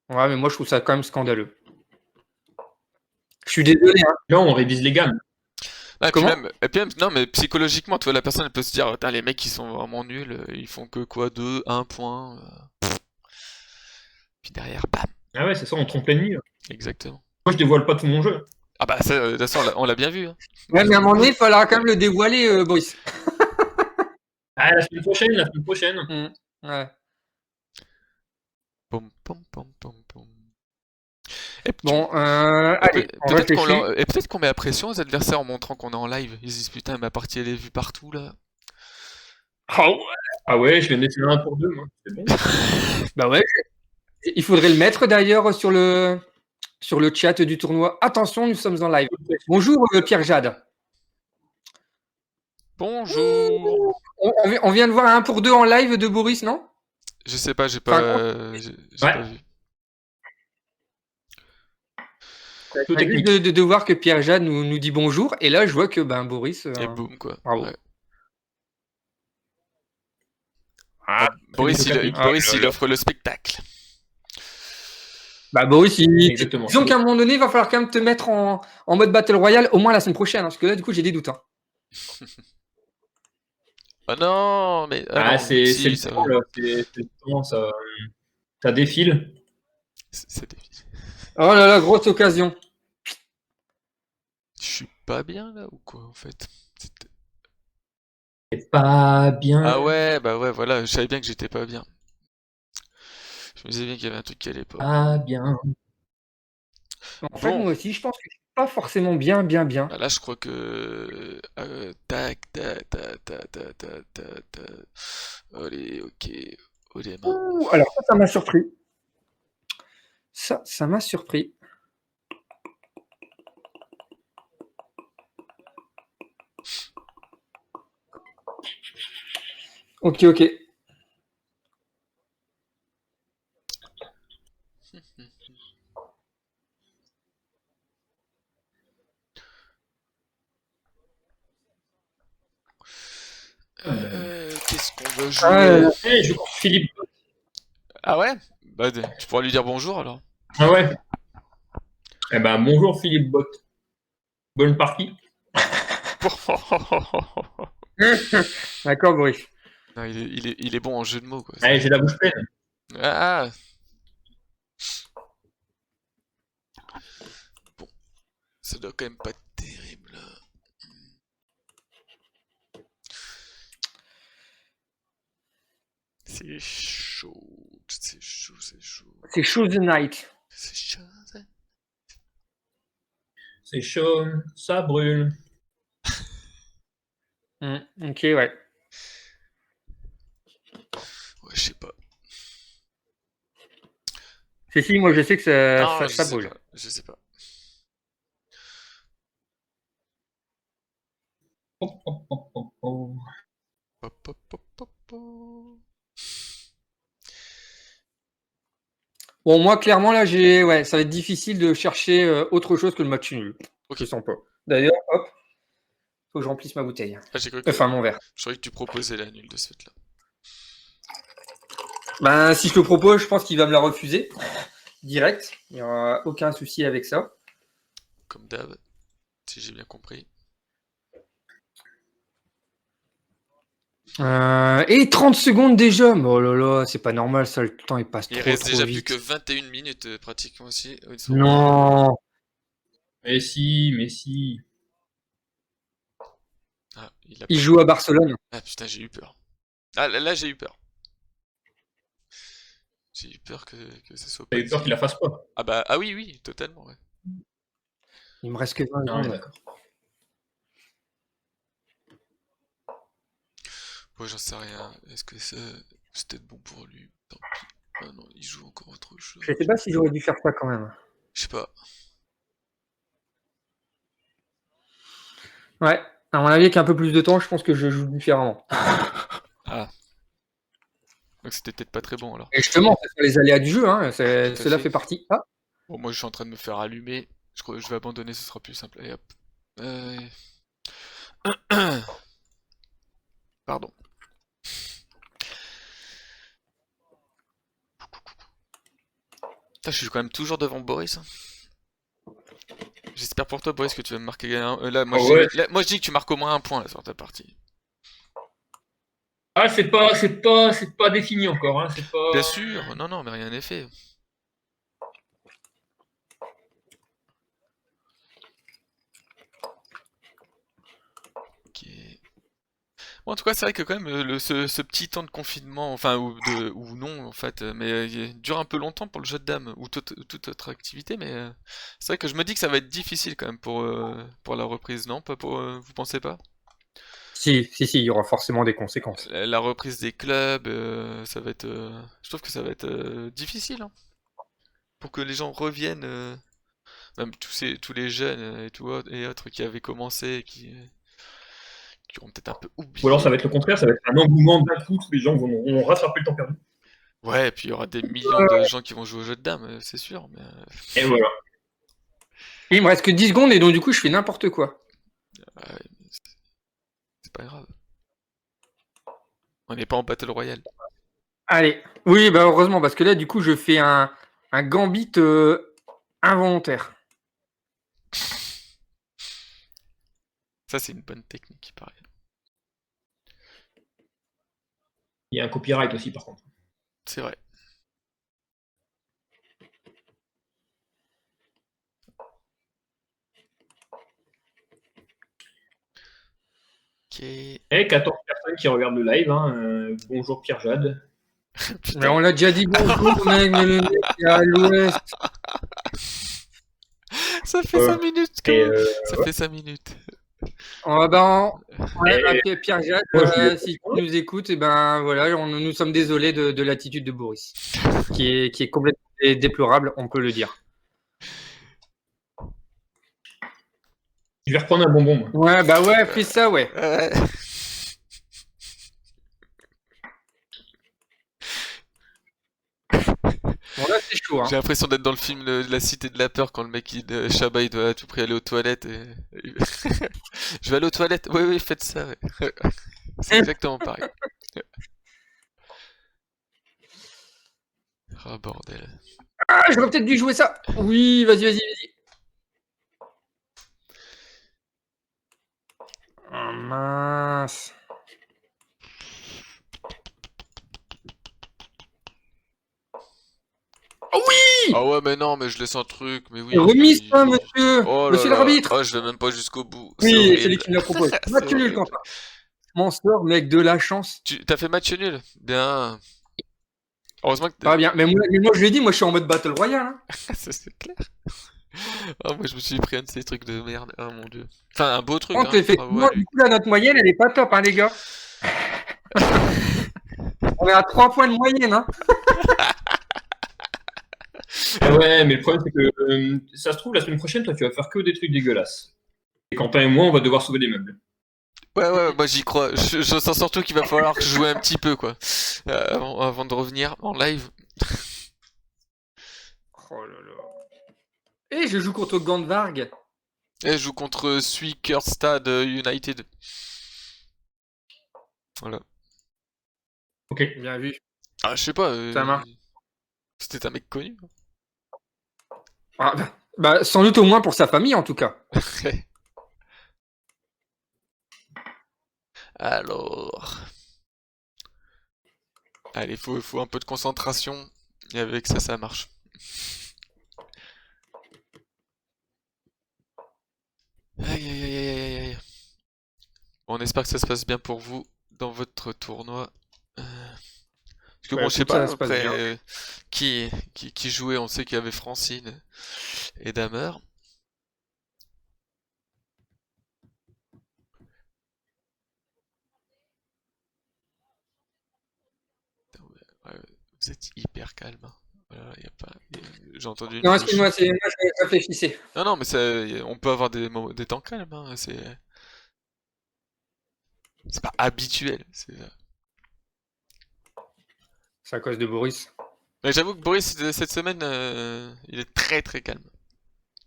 Ouais, mais moi, je trouve ça quand même scandaleux. Je suis désolé, hein. Là, on révise les gammes. Ah, Comment et puis même, non, mais psychologiquement, tu vois, la personne, elle peut se dire, putain, les mecs, ils sont vraiment nuls, ils font que quoi, 2, 1 point. Puis derrière, bam. Ah ouais, c'est ça, on trompe l'ennemi. Exactement. Moi, je dévoile pas tout mon jeu. Ah bah, ça, de toute façon, on l'a bien vu. Hein. Ouais, mais à un moment donné, il faudra quand même le dévoiler, Boris. Ah, la semaine prochaine. Ouais. Pom, pom, pom, pom, pom. Bon, allez, on réfléchit. Et peut-être qu'on met la pression aux adversaires en montrant qu'on est en live. Ils se disent, putain, ma partie, elle est vue partout, là. Ah ouais, je viens de faire un pour 2, moi. C'est bon. Bah ouais. Il faudrait le mettre d'ailleurs sur le chat du tournoi. Attention, nous sommes en live. Bonjour Pierre Jade. Bonjour. On vient de voir un pour 2 en live de Boris, non? Je sais pas, j'ai pas vu. Tout technique. De voir que Pierre Jade nous dit bonjour. Et là, je vois que Boris. Et boum, quoi. Bravo. Ouais. Ah, Boris, il offre le spectacle. Bah Boris, Exactement. disons qu'à un moment donné, il va falloir quand même te mettre en mode Battle Royale au moins la semaine prochaine. Hein, parce que là, du coup, j'ai des doutes. Hein. Oh non, mais. Ah, non, c'est si, le temps, là. C'est le temps, ça défile. C'est difficile. Oh là là, grosse occasion. Je suis pas bien là ou quoi en fait? C'est pas bien. Ah ouais, bah ouais, voilà, je savais bien que j'étais pas bien. Je me disais bien qu'il y avait un truc qui allait pas. Pas bien. En fait, moi aussi, je pense que je suis pas forcément bien. Bah là, je crois que. Tac, tac, tac, tac, tac, tac, tac, tac. Allez, ok. Oh les mains. Ouh, alors ça m'a surpris. Ça m'a surpris. Ok. Qu'est-ce qu'on va jouer? Hey, je crois que Philippe. Ah ouais? Bah, tu pourras lui dire bonjour alors. Ah ouais. Eh ben, bonjour Philippe Bott. Bonne partie. D'accord, Boris. Non, il est bon en jeu de mots quoi. Allez, j'ai la bouche pleine. Ah! Bon, ça doit quand même pas être terrible. C'est chaud. C'est Show the Night. C'est chaud. C'est chaud, ça brûle. Ok, ouais. Ouais, je sais pas. Si, moi je sais que Non, je ça sais brûle. pas. Je sais pas. Oh, oh, oh, oh, oh. Pop, pop, pop, pop, pop. Bon, moi clairement là, ouais, ça va être difficile de chercher autre chose que le match nul. Ok. Je sens pas. D'ailleurs, hop, faut que je remplisse ma bouteille. Ah, j'ai cru que... Enfin, mon verre. Je croyais que tu proposais la nulle de ce fait-là. Ben, si je le propose, je pense qu'il va me la refuser. Direct. Il n'y aura aucun souci avec ça. Comme d'hab, si j'ai bien compris. Et 30 secondes déjà. Oh là là, c'est pas normal ça, le temps il passe Il trop reste déjà vite. plus que 21 minutes pratiquement aussi. Ils sont- Non. Mais si, mais si. Ah, Il joue à Barcelone. Ah putain, j'ai eu peur. Ah là, j'ai eu peur. J'ai eu peur que ça soit T'as pas eu peur dit. qu'il la fasse pas. Ah bah ah oui, totalement, ouais. Il me reste que 20 Non, on est secondes. d'accord. Ouais, j'en sais rien. Est-ce que c'est peut-être bon pour lui? Tant pis. Ah non, il joue encore autre chose. Je sais pas si j'aurais dû faire ça quand même. Je sais pas. Ouais. À mon avis, avec un peu plus de temps, je pense que je joue différemment. Ah. Donc c'était peut-être pas très bon alors. Et justement, c'est les aléas du jeu, hein. à Cela fait. fait partie. Ah. Bon, moi je suis en train de me faire allumer. Je crois que je vais abandonner, ce sera plus simple. Allez hop. Euh, Pardon. Putain, je suis quand même toujours devant Boris. Hein. J'espère pour toi, Boris, que tu vas me marquer là, moi, Ah ouais. moi je dis que tu marques au moins un point là, sur ta partie. Ah, c'est pas défini encore, hein. C'est pas. Bien sûr, non, mais rien n'est fait. Ok. Bon, en tout cas, c'est vrai que quand même, ce petit temps de confinement, enfin, ou non, en fait, mais il dure un peu longtemps pour le jeu de dames, ou toute autre activité, mais c'est vrai que je me dis que ça va être difficile quand même pour la reprise, non? Pas pour, vous pensez pas? Si, il y aura forcément des conséquences. La reprise des clubs, ça va être, je trouve que ça va être difficile, hein, pour que les gens reviennent, même tous les jeunes et autres qui avaient commencé, et qui auront peut-être un peu oublié. Ou alors ça va être le contraire, ça va être un engouement d'un coup, tous les gens vont rattraper le temps perdu. Ouais, et puis il y aura des millions de gens qui vont jouer au jeu de dames, c'est sûr, mais... Et voilà. Et il me reste que 10 secondes et donc du coup je fais n'importe quoi. Ouais, mais c'est pas grave. On n'est pas en Battle Royale. Allez. Oui, bah heureusement, parce que là du coup je fais un gambit involontaire. Ça, c'est une bonne technique, il paraît. Il y a un copyright aussi par contre. C'est vrai. Ok. Et 14 personnes qui regardent le live, hein. Bonjour Pierre Jade. Mais on l'a déjà dit bonjour, mec, mais le mec est à l'ouest. Ça fait 5 minutes quand Et, même. Ça fait 5 minutes. Pierre Jacques, si tu nous écoutes, et ben voilà, nous sommes désolés de l'attitude de Boris, qui est complètement déplorable, on peut le dire. je vais reprendre un bonbon, moi. Ouais, bah ouais, fais ça, ouais. Bon là c'est chaud, hein. J'ai l'impression d'être dans le film La Cité de la Peur quand le mec, Chabat, il doit à tout prix aller aux toilettes. Je vais aller aux toilettes. Oui, faites ça. Ouais. C'est exactement pareil. Oh bordel. Ah, j'aurais peut-être dû jouer ça. Oui, vas-y. Oh mince. Oh oui! Ah ouais, mais non, mais je laisse un truc, mais oui. Remise ça, monsieur! Oh Monsieur là là. l'arbitre! Oh, je vais même pas jusqu'au bout. Oui, c'est lui qui me l'a proposé. C'est Match nul, horrible. Quentin. Mon sort, mec, de la chance. T'as fait match nul? Bien. Heureusement que Pas bien. Mais moi, je l'ai dit, moi, je suis en mode Battle Royale. Hein. ça, c'est clair. Ah, moi, je me suis pris un de ces trucs de merde. Oh mon dieu. Enfin, un beau truc, Donc, hein. Bravo effectivement, à lui. du coup, là, notre moyenne, elle est pas top, hein, les gars. On est à 3 points de moyenne, hein. Ouais, mais le problème, c'est que ça se trouve, la semaine prochaine, toi, tu vas faire que des trucs dégueulasses. Et Quentin et moi, on va devoir sauver des meubles. Ouais, moi j'y crois. Je sens surtout qu'il va falloir jouer un petit peu, quoi. Avant de revenir en live. Oh là là. Et je joue contre Gandvarg. Et je joue contre Suikerstad United. Voilà. Ok. Bien vu. Ah, je sais pas. Ça marche. C'était un mec connu. Ah, bah, sans doute au moins pour sa famille, en tout cas. Alors. Allez, faut un peu de concentration. Et avec ça, ça marche. Aïe, aïe, aïe, aïe, aïe, aïe. On espère que ça se passe bien pour vous dans votre tournoi. Parce que Ouais, bon, je sais écoute, pas, ça se passe après, bien. qui jouait, on sait qu'il y avait Francine et Damer. Ouais, vous êtes hyper calme. Hein. Voilà, y a pas... J'ai entendu une Non, mouche. excuse-moi, c'est moi, je réfléchissais. Non, mais ça, on peut avoir des temps calmes. Hein. C'est pas habituel. C'est à cause de Boris. Mais j'avoue que Boris, cette semaine, il est très très calme.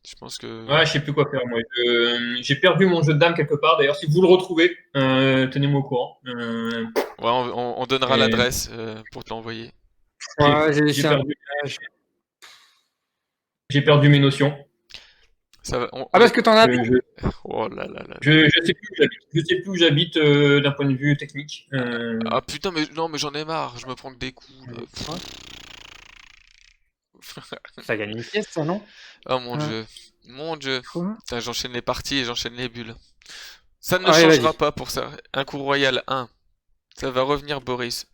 Je pense que... Ouais, je sais plus quoi faire, moi. J'ai perdu mon jeu de dames quelque part. D'ailleurs, si vous le retrouvez, tenez-moi au courant. Ouais, on donnera Et- l'adresse pour te l'envoyer. Ouais, j'ai j'ai laissé un... j'ai perdu mes notions. Ça va, Ah, parce que t'en as... Oh là là là. Je sais plus où j'habite. Je sais plus où j'habite d'un point de vue technique. Ah putain, mais non, mais j'en ai marre. Je me prends que des coups. Là. Ça gagne une pièce, ça, non? Oh mon Ouais. dieu. Mon dieu. Quoi? Putain, j'enchaîne les parties et j'enchaîne les bulles. Ça ne Allez, changera vas-y. pas pour ça. Un coup royal 1. Ça va revenir, Boris.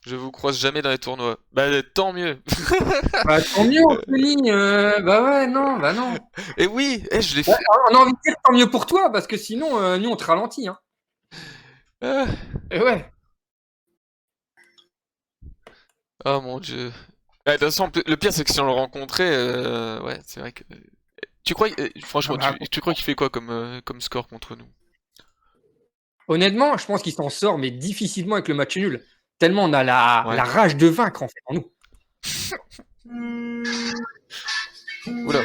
Je vous croise jamais dans les tournois. Bah, tant mieux. Bah, tant mieux, Anthony. Bah ouais, non, bah non. Et oui, je l'ai Ouais, fait. on a envie de dire tant mieux pour toi, parce que sinon, nous, on te ralentit. Hein. Ah. Et ouais. Oh mon dieu. De toute façon, le pire, c'est que si on le rencontrait, ouais, c'est vrai que. Tu crois, franchement, Ah, tu crois qu'il fait quoi comme score contre nous? honnêtement, je pense qu'il s'en sort, mais difficilement avec le match nul. Tellement on a Ouais. la rage de vaincre, en fait, en nous. Oula.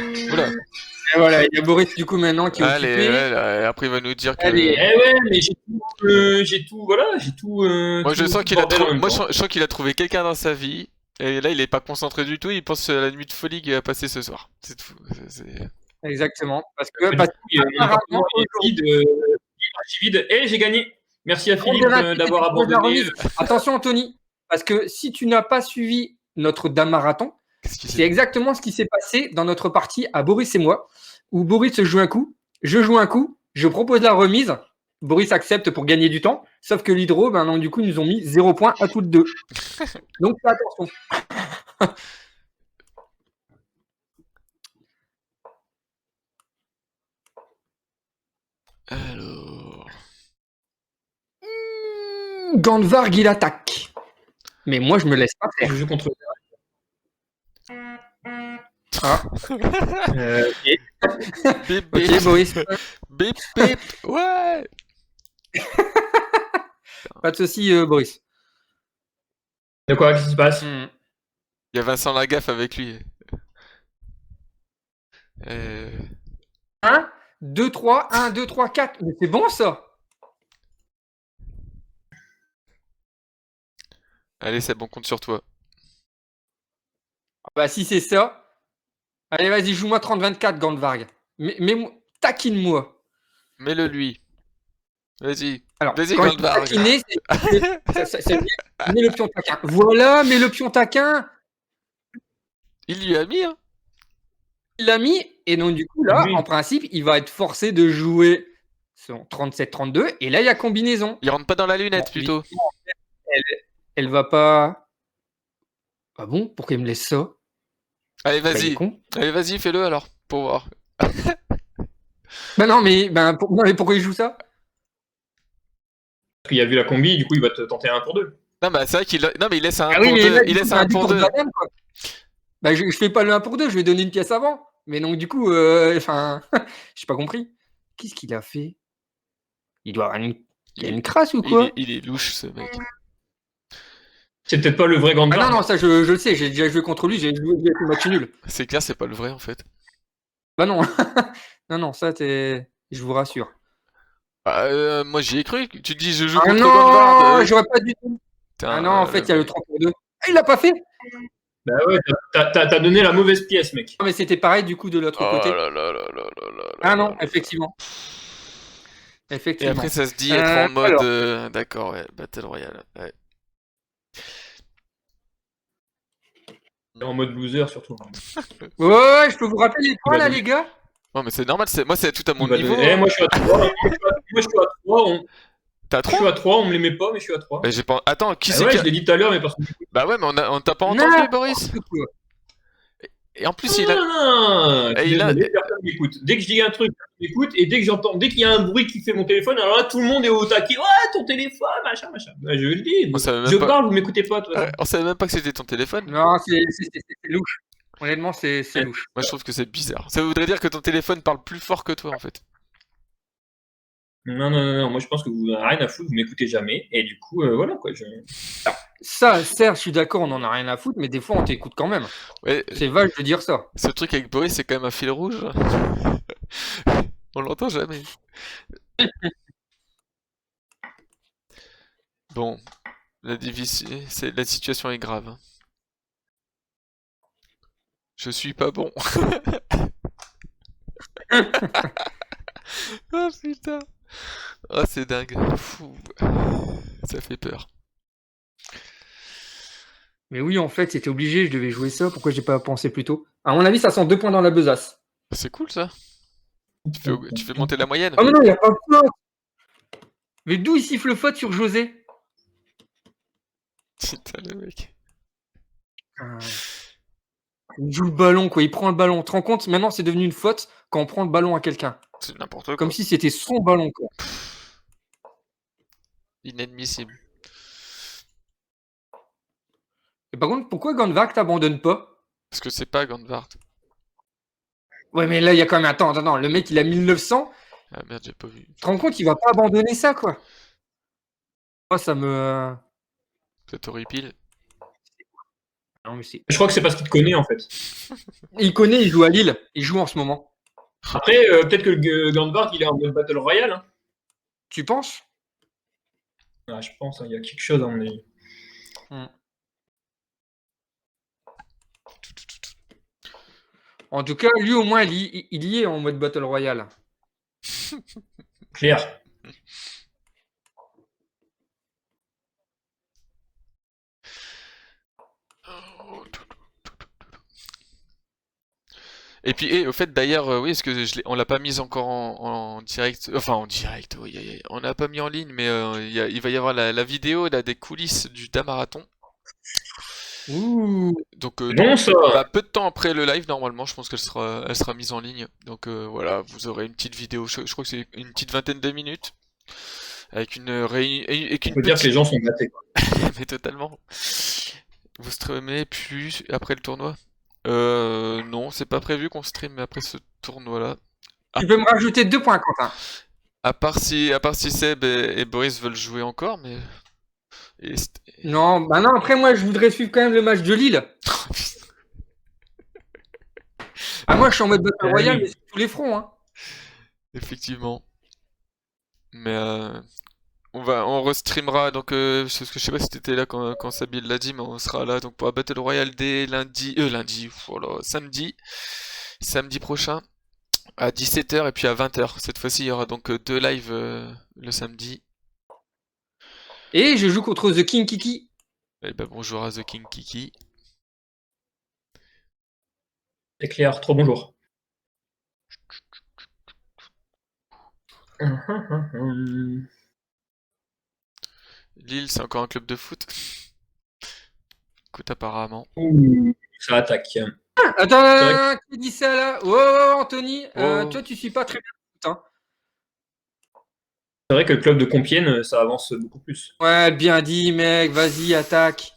Et voilà, il y a Boris, du coup, maintenant, qui est Allez, occupé. ouais, après il va nous dire que. Allez. Eh ouais, mais j'ai tout, voilà, j'ai tout. Moi, je tout- sens tout qu'il a, bordel en même moi, temps. je sens qu'il a trouvé quelqu'un dans sa vie. Et là, il est pas concentré du tout. Il pense à la nuit de folie qu'il va passer ce soir. C'est tout. Exactement. Parce Du que, coup, mon apparemment, appartement est vide, il est archi-vide. Et j'ai gagné. Merci à Philippe d'avoir abandonné. Attention, Anthony, parce que si tu n'as pas suivi notre Dame Marathon, Qu'est-ce qui c'est s'est exactement ce qui s'est passé dans notre partie à Boris et moi, où Boris joue un coup, je joue un coup, je propose la remise, Boris accepte pour gagner du temps, sauf que l'hydro, ben non, du coup, ils nous ont mis 0 points à toutes deux. Donc, fais attention. Alors. Gandvarg, il attaque. Mais moi, je me laisse pas faire. Je joue contre. Ah. Et Bip, Ok, bip. Boris, Bip, bip. Ouais. pas de souci, Boris. de quoi, qu'est-ce qui se passe? Hmm. Il y a Vincent Lagaffe avec lui. 1, 2, 3, 1, 2, 3, 4. Mais c'est bon, ça. Allez, c'est bon, compte sur toi. Bah, si c'est ça. Allez, vas-y, joue-moi 30-24, Gandvarg. Mais taquine-moi. Mets-le lui. Vas-y. Alors, Vas-y, quand il dit Gandvarg. taquiner, ça veut dire mets le pion taquin. Voilà, mets le pion taquin. Il lui a mis, hein. Il l'a mis, et donc du coup, là, Oui. en principe, il va être forcé de jouer son 37-32, et là, il y a combinaison. Il rentre pas dans la lunette, Bon, plutôt. Elle va pas... Ah bon? Pourquoi il me laisse ça? Allez, Bah, il est vas-y. con. Allez, vas-y, fais-le alors, pour voir. Bah non, mais, non, mais pourquoi il joue ça? Parce qu'il a vu la combi, du coup, il va te tenter un pour deux. Non, bah, c'est vrai non, mais il laisse un Ah oui, pour mais deux. là, Il du coup, laisse un du pour pour de deux. banane, quoi. Bah, je fais pas le 1 pour 2, je vais donner une pièce avant. Mais donc, du coup, enfin, j'ai pas compris. Qu'est-ce qu'il a fait? Il doit avoir il a une crasse ou quoi? Il est louche, ce mec. C'est peut-être pas le vrai Ah non, Gandvar. non, ça, je le sais, j'ai déjà joué contre lui, j'ai fait match nul. C'est clair, c'est pas le vrai, en fait. Bah non, non, non, ça, je vous rassure. Bah, moi, j'y ai cru. Tu dis, je joue Ah contre Gandvard. non, j'aurais pas dû. Ah Putain, non, en fait, le il y a le mec. 3 pour 2. Ah, il l'a pas fait? Bah ouais, t'as donné la mauvaise pièce, mec. Non, mais c'était pareil, du coup, de l'autre Oh côté. là là là là là là Ah là non, là là. effectivement. Et après, Effectivement. ça se dit être en mode. Alors, D'accord, ouais, Battle Royale. Ouais. En mode loser, surtout. ouais, je peux vous rappeler les Il points, va là, donner. les gars? Non, mais c'est normal, moi, c'est tout à mon Il va niveau. donner. Eh, Hein. moi, je suis à 3. Moi, je suis à 3. T'as Je suis 3? à 3, on me l'aimait pas, mais je suis à 3. Bah, j'ai pas. Attends, qui Bah c'est ouais, qui je a. l'ai dit tout à l'heure, mais parce que. Bah ouais, mais on t'a pas entendu, Boris? N'importe quoi. Et en plus, Non, non, non, je et suis il a. désolé, personne m'écoute. Dès que je dis un truc, personne m'écoute, et dès qu'il y a un bruit qui fait mon téléphone, alors là, tout le monde est au taquet. Ouais, ton téléphone, machin, machin. Bah, je le dis. On savait Je même pas. parle, vous m'écoutez pas, de toute Ouais, façon. on savait même pas que c'était ton téléphone. Non, c'est louche. Honnêtement, c'est Ouais. louche. Moi, je trouve que c'est bizarre. Ça voudrait dire que ton téléphone parle plus fort que toi, en fait. Non, non, non, non, moi je pense que vous n'avez rien à foutre, vous m'écoutez jamais, et du coup, voilà quoi. Ça, Serge, je suis d'accord, on en a rien à foutre, mais des fois, on t'écoute quand même. Ouais, C'est vache de dire ça. ce truc avec Boris, c'est quand même un fil rouge. On l'entend jamais. Bon, la situation est grave. Hein. Je suis pas bon. Oh putain. Oh, c'est dingue. Fou. Ça fait peur. Mais oui, en fait, c'était obligé, je devais jouer ça. Pourquoi j'ai pas pensé plus tôt? À mon avis, ça sent 2 points dans la besace. C'est cool ça. Tu fais monter la moyenne. Ah mais non, il n'y a pas de faute. Mais d'où il siffle faute sur José? Putain, le mec. Il joue le ballon, quoi. Il prend le ballon. Tu te rends compte? Maintenant, c'est devenu une faute quand on prend le ballon à quelqu'un. C'est n'importe quoi. Comme si c'était son ballon, quoi. Inadmissible. Et par contre, pourquoi Gandvark t'abandonne pas? Parce que c'est pas Gandvart. Ouais, mais là, il y a quand même. Attends. Le mec, il a 1900. Ah merde, j'ai pas vu. Tu te rends compte, il va pas abandonner ça, quoi. Moi, ça me. Peut-être horripile. Non, mais c'est. Je crois que c'est parce qu'il te connaît en fait. Il connaît, il joue à Lille. Il joue en ce moment. Après, peut-être que le Gandvark il est en mode Battle Royale. Hein. Tu penses? Ah, je pense, hein, il y a quelque chose à mon avis. En tout cas, lui, au moins, il y est en mode Battle Royale. Claire. Et puis, au fait, d'ailleurs, oui, est-ce que on l'a pas mise encore en direct, enfin en direct, oui, on l'a pas mis en ligne, mais il va y avoir la vidéo là, des coulisses du Damarathon. Ouh. Donc, Bon ça. bah, peu de temps après le live, normalement, je pense elle sera mise en ligne. Donc voilà, vous aurez une petite vidéo, je crois que c'est une petite vingtaine de minutes, avec une réunion, On peut dire que les gens sont matés. Quoi. mais totalement. Vous streamez plus après le tournoi? Non, c'est pas prévu qu'on stream après ce tournoi-là. Tu peux me rajouter 2 points, Quentin. À part si Seb et Boris veulent jouer encore, mais. Et Non, bah non, après, moi, je voudrais suivre quand même le match de Lille. Ah, moi, je suis en mode Battle Royale, mais sur tous les fronts, hein. Effectivement. Mais on restreamera, donc parce que je sais pas si t'étais là quand Sabil l'a dit, mais on sera là donc pour la Battle Royale dès samedi prochain à 17h et puis à 20h. Cette fois-ci, il y aura donc 2 lives le samedi. Et je joue contre The King Kiki. Et ben bonjour à The King Kiki. C'est clair, trop bonjour. Lille, c'est encore un club de foot. Écoute, apparemment. Ouh, ça attaque. Attends, qui dit ça là? Oh, Anthony, Oh. toi tu suis pas très bien. Putain. C'est vrai que le club de Compiègne, ça avance beaucoup plus. Ouais, bien dit, mec. Vas-y, attaque.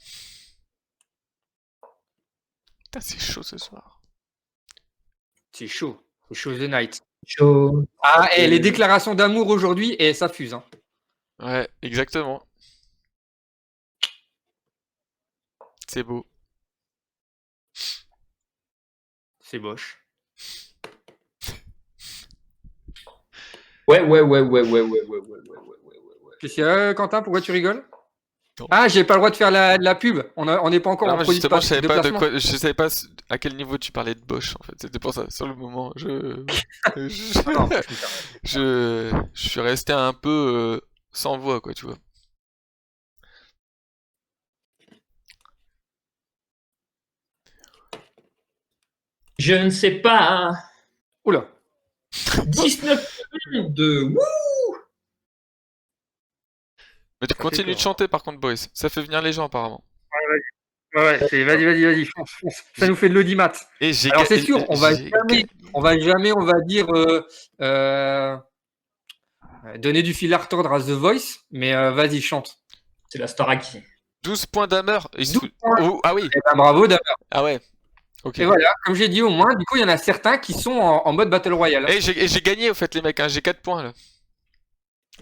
Putain, c'est chaud ce soir. C'est chaud. C'est chaud the night. Chaud. Ah, et les déclarations d'amour aujourd'hui, et ça fuse. Hein. Ouais, exactement. C'est beau. C'est moche. Ouais. Qu'est-ce qu'il y a, Quentin? Pourquoi tu rigoles? Non. Ah, j'ai pas le droit de faire la pub. On n'est pas encore Non, en moi, produit justement, je savais de pas de placement. quoi, je savais pas à quel niveau tu parlais de Bosch, en fait. C'était pour ça, sur le moment, Non, je suis resté un peu sans voix, quoi, tu vois. Je ne sais pas. Oula. 19 secondes de... Wouh. Mais tu continues de peur. chanter, par contre, Boris. Ça fait venir les gens, apparemment. Ouais, vas-y, fonce. Ça nous fait de l'audimat. Et j'ai Alors c'est sûr, on va jamais, on va dire donner du fil à retordre à The Voice, mais vas-y, chante. C'est la Starac. 12 points d'Hammer. 12 points. Oh, ah oui. Eh ben, bravo Damien. Ah ouais. Ok. Et voilà, comme j'ai dit au moins, du coup, il y en a certains qui sont en mode Battle Royale. Et j'ai gagné, au fait, les mecs. Hein. J'ai 4 points, là.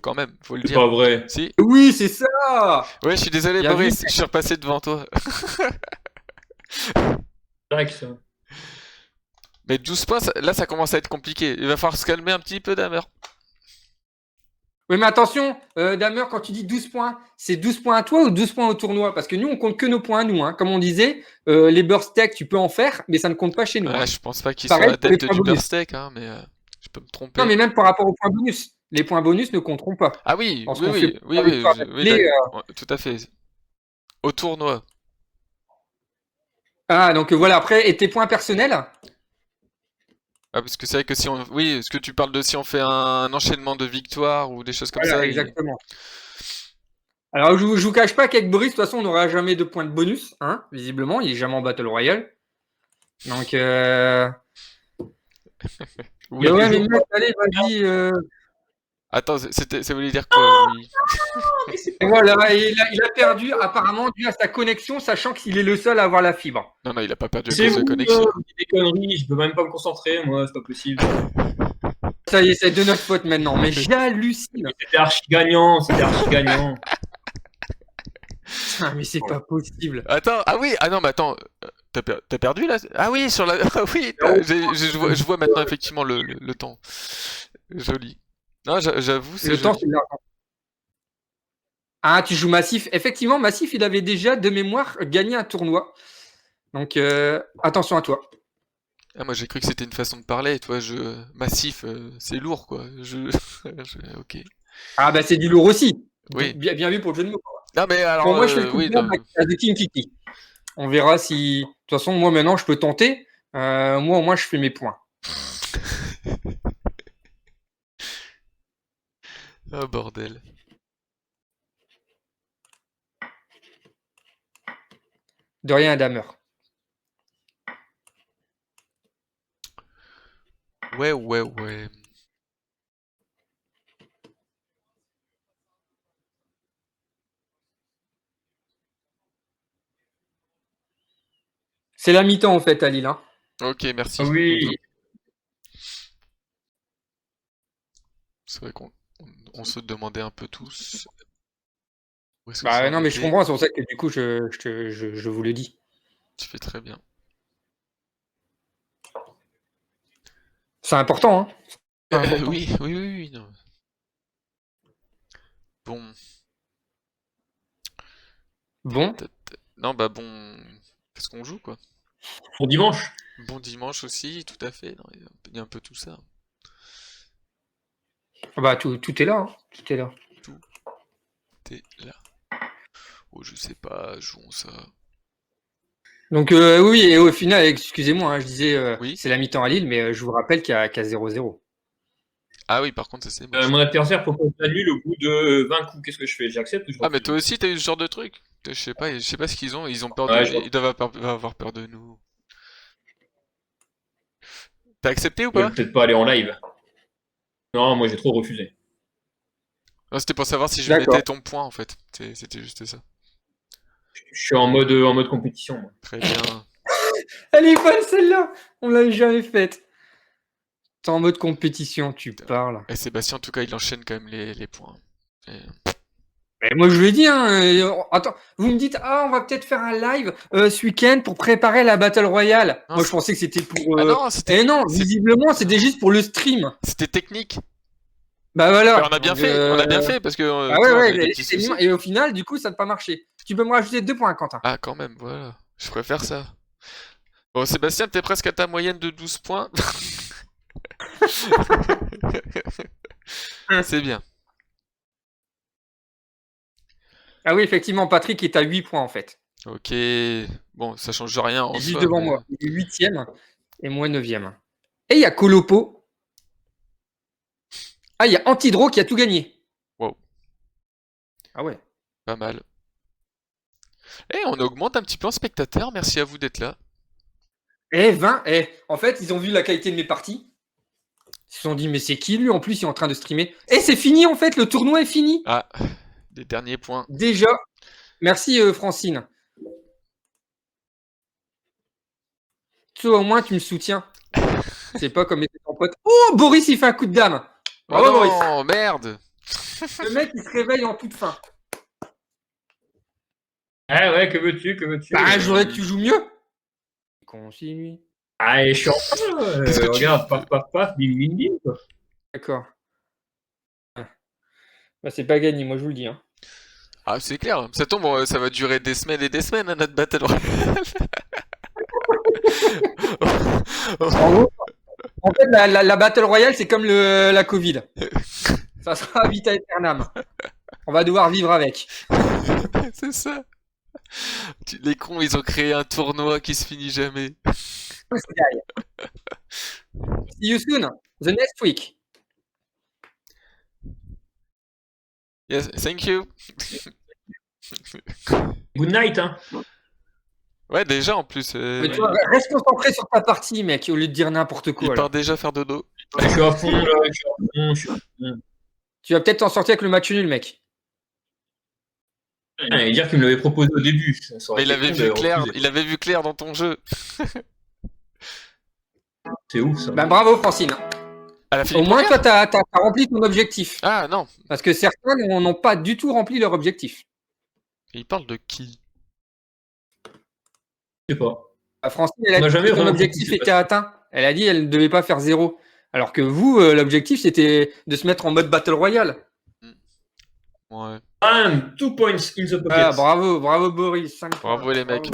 Quand même, faut le C'est dire. pas vrai. Si. Oui, c'est ça. Ouais, je suis désolé, Bien Boris. vu. Je suis repassé devant toi. Starac, ça. Mais 12 points, là, ça commence à être compliqué. Il va falloir se calmer un petit peu, Damer. Oui, mais attention, Damer, quand tu dis 12 points, c'est 12 points à toi ou 12 points au tournoi? Parce que nous, on compte que nos points à nous. Hein. Comme on disait, les burst tech, tu peux en faire, mais ça ne compte pas chez nous. Ouais, Hein. je pense pas qu'il Pareil soit pour les adepte points du bonus. Burstec, hein, mais je peux me tromper. Non, mais même par rapport aux points bonus. Les points bonus ne compteront pas. Ah oui, Parce oui, qu'on oui, fait oui, pas oui, victoire d'affilée, ouais, tout à fait. Au tournoi. Ah, donc voilà, après, et tes points personnels? Ah, parce que c'est vrai que si on... Oui, est-ce que tu parles de si on fait un enchaînement de victoires ou des choses comme Voilà, ça exactement. Alors, je vous cache pas qu'avec Boris, de toute façon, on n'aura jamais de points de bonus, hein, visiblement. Il est jamais en Battle Royale. Donc, Oui, mais ouais, mais mec, allez, vas-y. Attends, ça voulait dire quoi? Oui. Et voilà, et il a perdu, apparemment, dû à sa connexion, sachant qu'il est le seul à avoir la fibre. Non, il a pas perdu à C'est cause de vous, connexion. vous dites des conneries, je peux même pas me concentrer, moi, c'est pas possible. Ça y est, c'est de notre faute maintenant. Mais j'hallucine. C'était archi gagnant, Putain, mais c'est pas possible. Attends, ah oui, ah non, mais attends, t'as perdu là? Ah oui, sur la... Ah oui, je vois maintenant effectivement le temps. Joli. Non, j'avoue, c'est Le temps, joli. c'est de l'argent. Ah, tu joues Massif. Effectivement, Massif, il avait déjà, de mémoire, gagné un tournoi. Donc, attention à toi. Ah, moi j'ai cru que c'était une façon de parler, toi, massif, c'est lourd quoi. Ok. Ah, bah, c'est du lourd aussi. Oui. Bien vu pour le jeu de mots. Non, mais alors. Bon, moi, je fais le oui, contraire non. à The King Kiki. On verra si. De toute façon, moi, maintenant, je peux tenter. Moi, au moins, je fais mes points. Oh bordel. De rien, Damer. Ouais. C'est la mi-temps, en fait, à Lille. Hein. Ok, merci. Ah oui. C'est vrai qu'on se demandait un peu tous. Bah non, mais je comprends, c'est pour ça que du coup, je vous le dis. Tu fais très bien. C'est important, hein. Oui, non. Bon. Bon. Non, bah bon. Qu'est-ce qu'on joue, quoi? Pour dimanche. Bon dimanche aussi, tout à fait. Non, il y a un peu tout ça. Bah, tout est là. Hein. Tout est là. Tout est là. Oh, je sais pas, jouons ça. Donc, oui, et au final, excusez-moi, hein, je disais, Oui. c'est la mi-temps à Lille, mais je vous rappelle qu'il y a 0-0. Ah oui, par contre, ça c'est moche. Mon adversaire propose la nulle au bout de 20 coups. Qu'est-ce que je fais? J'accepte ou je Ah, mais refuse? toi aussi, t'as eu ce genre de truc? Je sais pas ce qu'ils ont. Ils ont peur Ouais, de, ils doivent avoir peur de nous. T'as accepté ou Ils veulent pas? peut-être pas aller en live. Non, moi j'ai trop refusé. Non, c'était pour savoir si je D'accord. mettais ton point en fait. C'était juste ça. Je suis en mode compétition, moi. Très bien. Elle est bonne celle-là. On l'a jamais faite. T'es en mode compétition, tu parles. Et Sébastien, en tout cas, il enchaîne quand même les points. Et- Mais moi je lui ai dit, hein, attends, vous me dites, ah, on va peut-être faire un live ce week-end pour préparer la Battle Royale. Non, Moi je pensais que c'était pour. Ah non, Eh non, visiblement c'était juste pour le stream. c'était technique. Bah Mais voilà. on a bien Donc, fait, parce que Ah tu ouais, vois, on a ouais, eu des petits soucis. et au final, du coup, ça n'a pas marché. Tu peux me rajouter 2 points, Quentin. Ah, quand même, voilà. Je préfère ça. Bon, Sébastien, t'es presque à ta moyenne de 12 points. C'est bien. Ah oui, effectivement, Patrick est à 8 points en fait. Ok. Bon, ça change rien en Il est juste soi, devant mais- moi. Il est 8e et moi 9e. Et il y a Colopo. Ah, il y a Antidro qui a tout gagné. Wow. Ah ouais. Pas mal. Et on augmente un petit peu en spectateurs. Merci à vous d'être là. Et 20. Et en fait, ils ont vu la qualité de mes parties. Ils se sont dit, mais c'est qui lui en plus, il est en train de streamer. Et c'est fini en fait, le tournoi est fini. Ah, des derniers points. Déjà. Merci Francine. Toi, au moins, tu me soutiens. C'est pas comme était ton pote. Oh, Boris, il fait un coup de dame. Bravo, Oh Boris. non, merde. Le mec, il se réveille en toute fin. Ah ouais, que veux-tu, que veux-tu Bah, j'aurais que tu joues mieux. Continue. Ah, et je suis en train, Qu'est-ce que tu regarde, fais paf, paf, paf, bim, bim, bim, quoi. D'accord. Bah, c'est pas gagné, moi je vous le dis. Hein. Ah, c'est clair. Ça tombe, ça va durer des semaines et des semaines, hein, notre Battle Royale. En gros, en fait, la Battle Royale, c'est comme la Covid. Ça sera vita aeternam. On va devoir vivre avec. C'est ça. Les cons, ils ont créé un tournoi qui se finit jamais. See you soon. The next week. Yes, thank you. Good night, hein. Ouais, déjà en plus, Mais tu vois, reste concentré sur ta partie, mec, au lieu de dire n'importe il quoi. Là. part déjà faire dodo. Je suis à fond, là, je suis à fond, je suis à fond. Tu vas peut-être t'en sortir avec le match nul, mec. Ah, et dire qu'il me l'avait proposé au début. Ça aurait Mais il été avait con vu de clair, refuser. il avait vu clair dans ton jeu. C'est ouf, ça. Bah, bravo, Francine. Elle a fini Au moins, première. toi, t'as rempli ton objectif. Ah non, Parce que certains n'ont pas du tout rempli leur objectif. il parle de qui? Je sais pas. Bah, Francine, elle a On n'a dit jamais que son vraiment objectif compris, c'est était atteint. Elle a dit qu'elle ne devait pas faire 0. Alors que vous, l'objectif, c'était de se mettre en mode Battle Royale. Ouais. Bam, 2 points in the pocket. Ah, bravo Boris. 5 Bravo points. les mecs.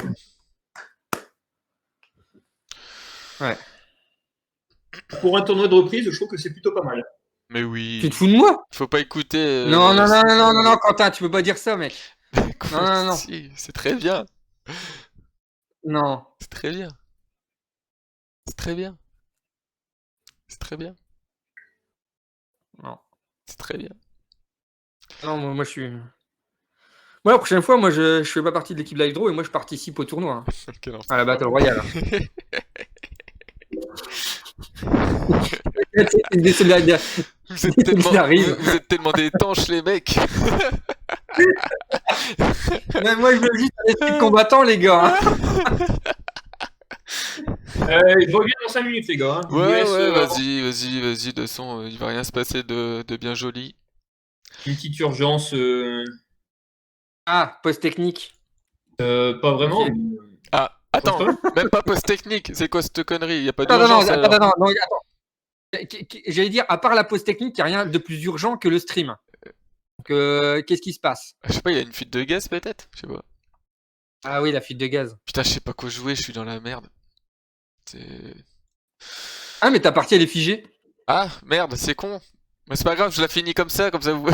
Ouais. Pour un tournoi de reprise, je trouve que c'est plutôt pas mal. Mais Tu oui. te fous de moi? Faut pas écouter. Non, Quentin, tu peux pas dire ça, mec. Non. Si, c'est très bien. Non. C'est très bien. C'est très bien. C'est très bien. Non. C'est très bien. Non, moi je suis. Moi, la prochaine fois, moi je fais pas partie de l'équipe Live Draw et moi je participe au tournoi. Hein, Quel enfer. à la Battle Royale. Vous êtes tellement, Il arrive. vous êtes tellement d'étanches les mecs. Mais moi je veux juste un esprit de combattant, les gars. Hein. Je reviens dans 5 minutes, les gars. Hein. Je vous Ouais, laisse, vas-y. De toute façon, il va rien se passer de bien joli. une petite urgence. Ah, post technique. Pas vraiment. Ok. mais- Ah, attends, Pourquoi même pas post technique. C'est quoi cette connerie? Y a pas Attends, d'urgence. alors. attends. J'allais dire, à part la pause technique, il n'y a rien de plus urgent que le stream. Donc, qu'est-ce qui se passe? Je sais pas, il y a une fuite de gaz peut-être? Je sais pas. Ah oui, la fuite de gaz. Putain, je sais pas quoi jouer, je suis dans la merde. C'est... Ah, mais ta partie, elle est figée. Ah, merde, c'est con. Mais c'est pas grave, je la finis comme ça vous...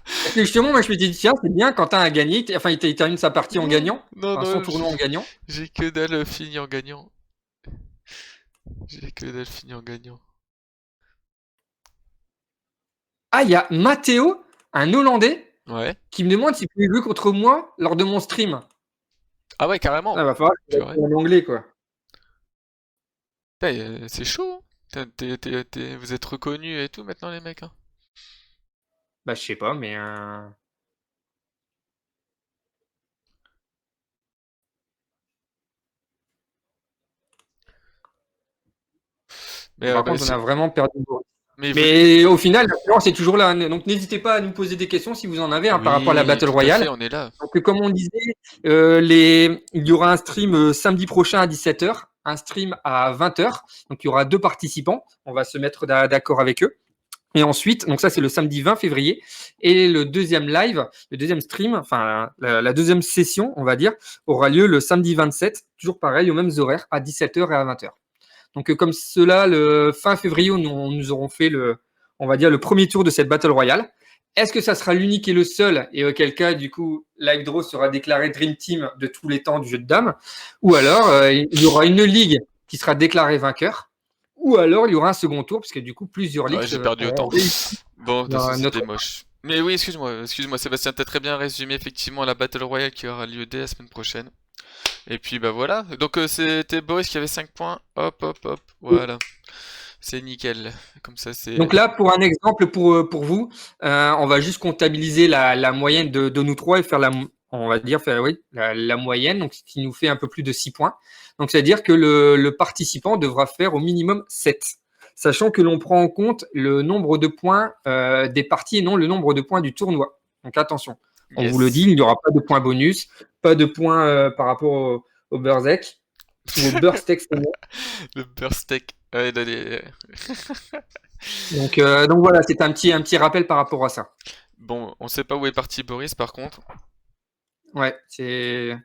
Parce que justement, moi, je me dis, tiens, c'est bien, Quentin a gagné. Enfin, il termine sa partie en gagnant. Non, Enfin, son tournoi en gagnant. j'ai que dalle fini en gagnant. J'ai que dalle fini en gagnant. Ah, il y a Matteo, un Hollandais, Ouais. qui me demande s'il peut jouer contre moi lors de mon stream. Ah ouais, carrément. Ah, va falloir que je Purée. en anglais, quoi. Putain, c'est chaud. Hein. Vous êtes reconnus et tout maintenant, les mecs. Hein. Bah, je sais pas, mais. Mais, Par bah, contre, on a vraiment perdu. mais Mais au final, l'influence est toujours là. Donc, n'hésitez pas à nous poser des questions si vous en avez par rapport à la Battle tout à Royale. fait, on est là. Donc, comme on disait, il y aura un stream samedi prochain à 17h, un stream à 20h. Donc, il y aura 2 participants. On va se mettre d'accord avec eux. Et ensuite, donc ça, c'est le samedi 20 février. Et le deuxième live, le deuxième stream, enfin, la deuxième session, on va dire, aura lieu le samedi 27, toujours pareil, aux mêmes horaires, à 17h et à 20h. Donc, comme cela, le fin février, nous aurons fait on va dire, le premier tour de cette Battle Royale. Est-ce que ça sera l'unique et le seul? Et auquel cas, du coup, Live Draw sera déclaré Dream Team de tous les temps du jeu de dames? Ou alors, il y aura une ligue qui sera déclarée vainqueur? Ou alors, il y aura un second tour, parce que du coup, plusieurs ligues. Ouais, j'ai perdu autant. Bon, de toute façon, c'était moche. Mais oui, excuse-moi, Sébastien, t'as très bien résumé effectivement la Battle Royale qui aura lieu dès la semaine prochaine. Et puis bah voilà. Donc c'était Boris qui avait 5 points. Hop, hop, hop. Voilà. C'est nickel. Comme ça, c'est. Donc là, pour un exemple pour vous, on va juste comptabiliser la moyenne de nous trois et faire on va dire la moyenne, donc ce qui nous fait un peu plus de 6 points. Donc c'est-à-dire que le participant devra faire au minimum 7, sachant que l'on prend en compte le nombre de points des parties et non le nombre de points du tournoi. Donc attention, on vous le dit, il n'y aura pas de points bonus, pas de points par rapport au Burzek ou au Burstek. Le Burstek. Ouais, donc voilà, c'est un petit rappel par rapport à ça. Bon, on sait pas où est parti Boris par contre. Ouais, c'est.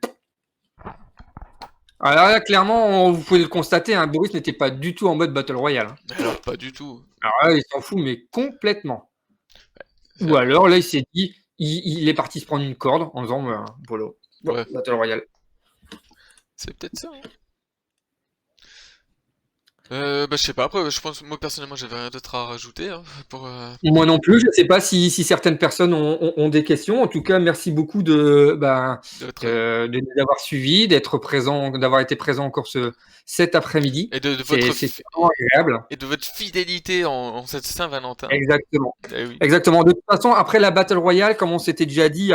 Alors là, clairement, vous pouvez le constater, hein, Boris n'était pas du tout en mode Battle Royale. Hein. Alors, pas du tout. Alors là, il s'en fout, mais complètement. Ouais, ou alors là, il s'est dit, il est parti se prendre une corde en disant, voilà, ouais. Battle Royale. C'est peut-être ça. Hein. Bah, je sais pas, après, je pense, moi personnellement, j'avais rien d'autre à rajouter. Hein, Moi non plus, je sais pas si certaines personnes ont des questions. En tout cas, merci beaucoup de nous avoir suivis, d'avoir été présent encore cet après-midi. Et de c'est vraiment agréable. Et de votre fidélité en cette Saint-Valentin. Exactement. Eh oui. Exactement. De toute façon, après la Battle Royale, comme on s'était déjà dit,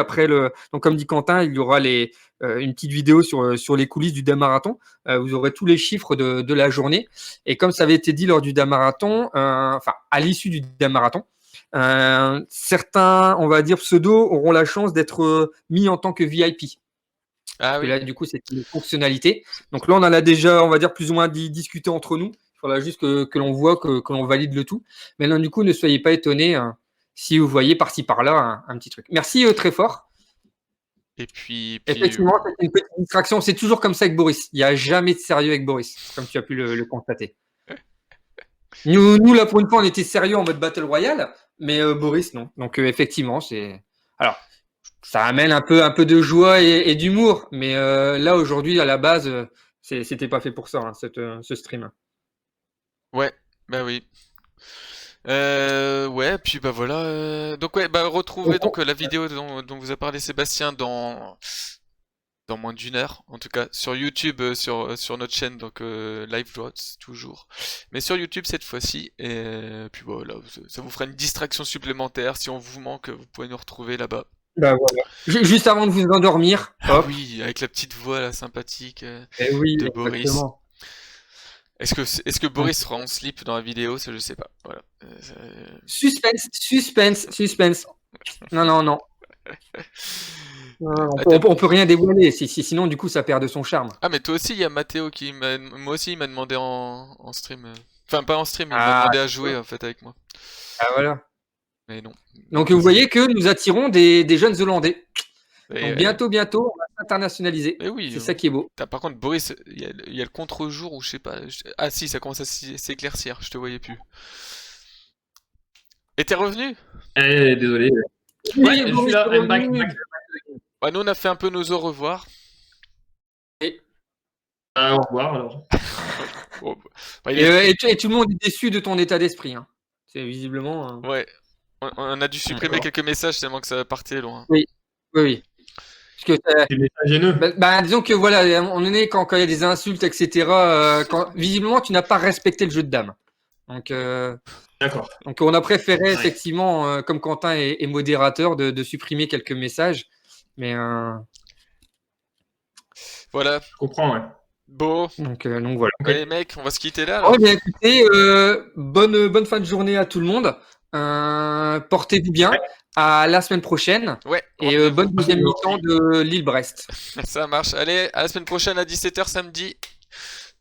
donc comme dit Quentin, il y aura une petite vidéo sur les coulisses du Dame Marathon. Vous aurez tous les chiffres de la journée. Et comme ça avait été dit lors du Dame Marathon, à l'issue du Dame Marathon, certains, on va dire, pseudos auront la chance d'être mis en tant que VIP. Parce que là, du coup, c'est une fonctionnalité. Donc là, on en a déjà, on va dire, plus ou moins discuté entre nous. Il faudra juste que l'on voit, que l'on valide le tout. Maintenant, du coup, ne soyez pas étonnés si vous voyez par-ci par-là un petit truc. Merci très fort. Et puis... Effectivement, c'est une petite distraction. C'est toujours comme ça avec Boris. Il n'y a jamais de sérieux avec Boris, comme tu as pu le constater. Nous, là, pour une fois, on était sérieux en mode Battle Royale, mais Boris, non. Donc, effectivement, c'est... Alors, ça amène un peu de joie et d'humour, mais là, aujourd'hui, à la base, c'était pas fait pour ça, hein, ce stream. Ouais, bah oui. Ouais, puis bah voilà. Donc ouais, bah retrouvez donc la vidéo dont vous a parlé Sébastien dans moins d'une heure, en tout cas sur YouTube, sur notre chaîne, donc Live Draw toujours, mais sur YouTube cette fois-ci. Et puis voilà, ça vous fera une distraction supplémentaire. Si on vous manque, vous pouvez nous retrouver là-bas. Bah voilà. Juste avant de vous endormir. Ah oui, avec la petite voix là sympathique de Boris. Exactement. Est-ce que Boris sera en slip dans la vidéo? Ça, je sais pas. Voilà. Suspense. Non. On peut rien dévoiler, sinon du coup ça perd de son charme. Ah mais toi aussi, il y a Mathéo moi aussi il m'a demandé en stream. Enfin pas en stream, il m'a demandé à jouer en fait avec moi. Ah voilà. Mais non. Donc vous voyez que nous attirons des jeunes Hollandais. Donc bientôt, on va s'internationaliser. Oui, c'est ça qui est beau. Par contre, Boris, il y a le contre-jour où je sais pas. Ah si, ça commence à s'éclaircir, je te voyais plus. Et t'es revenu? Désolé. Oui, je suis là, I'm back. Ouais, nous on a fait un peu nos au revoir. Au revoir alors. Et tout le monde est déçu de ton état d'esprit. Hein. C'est visiblement. Ouais. On a dû supprimer D'accord. quelques messages tellement que ça partait loin. Oui. Parce que Des messages haineux. disons que voilà, on est né quand il y a des insultes, etc. Visiblement, tu n'as pas respecté le jeu de dames. D'accord. Donc on a préféré Ouais. effectivement, comme Quentin est modérateur, de supprimer quelques messages. Mais Voilà. Je comprends, ouais. Bon. donc voilà. Ok. Allez, mec, on va se quitter là. Alors. Oh, bien écoutez, bonne fin de journée à tout le monde. Portez-vous bien. À la semaine prochaine. Ouais. Et rendez-vous. bonne deuxième mi-temps de Lille-Brest. Ça marche. Allez, à la semaine prochaine à 17h samedi.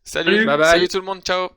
Salut. Salut. Bye bye. Salut tout le monde. Ciao.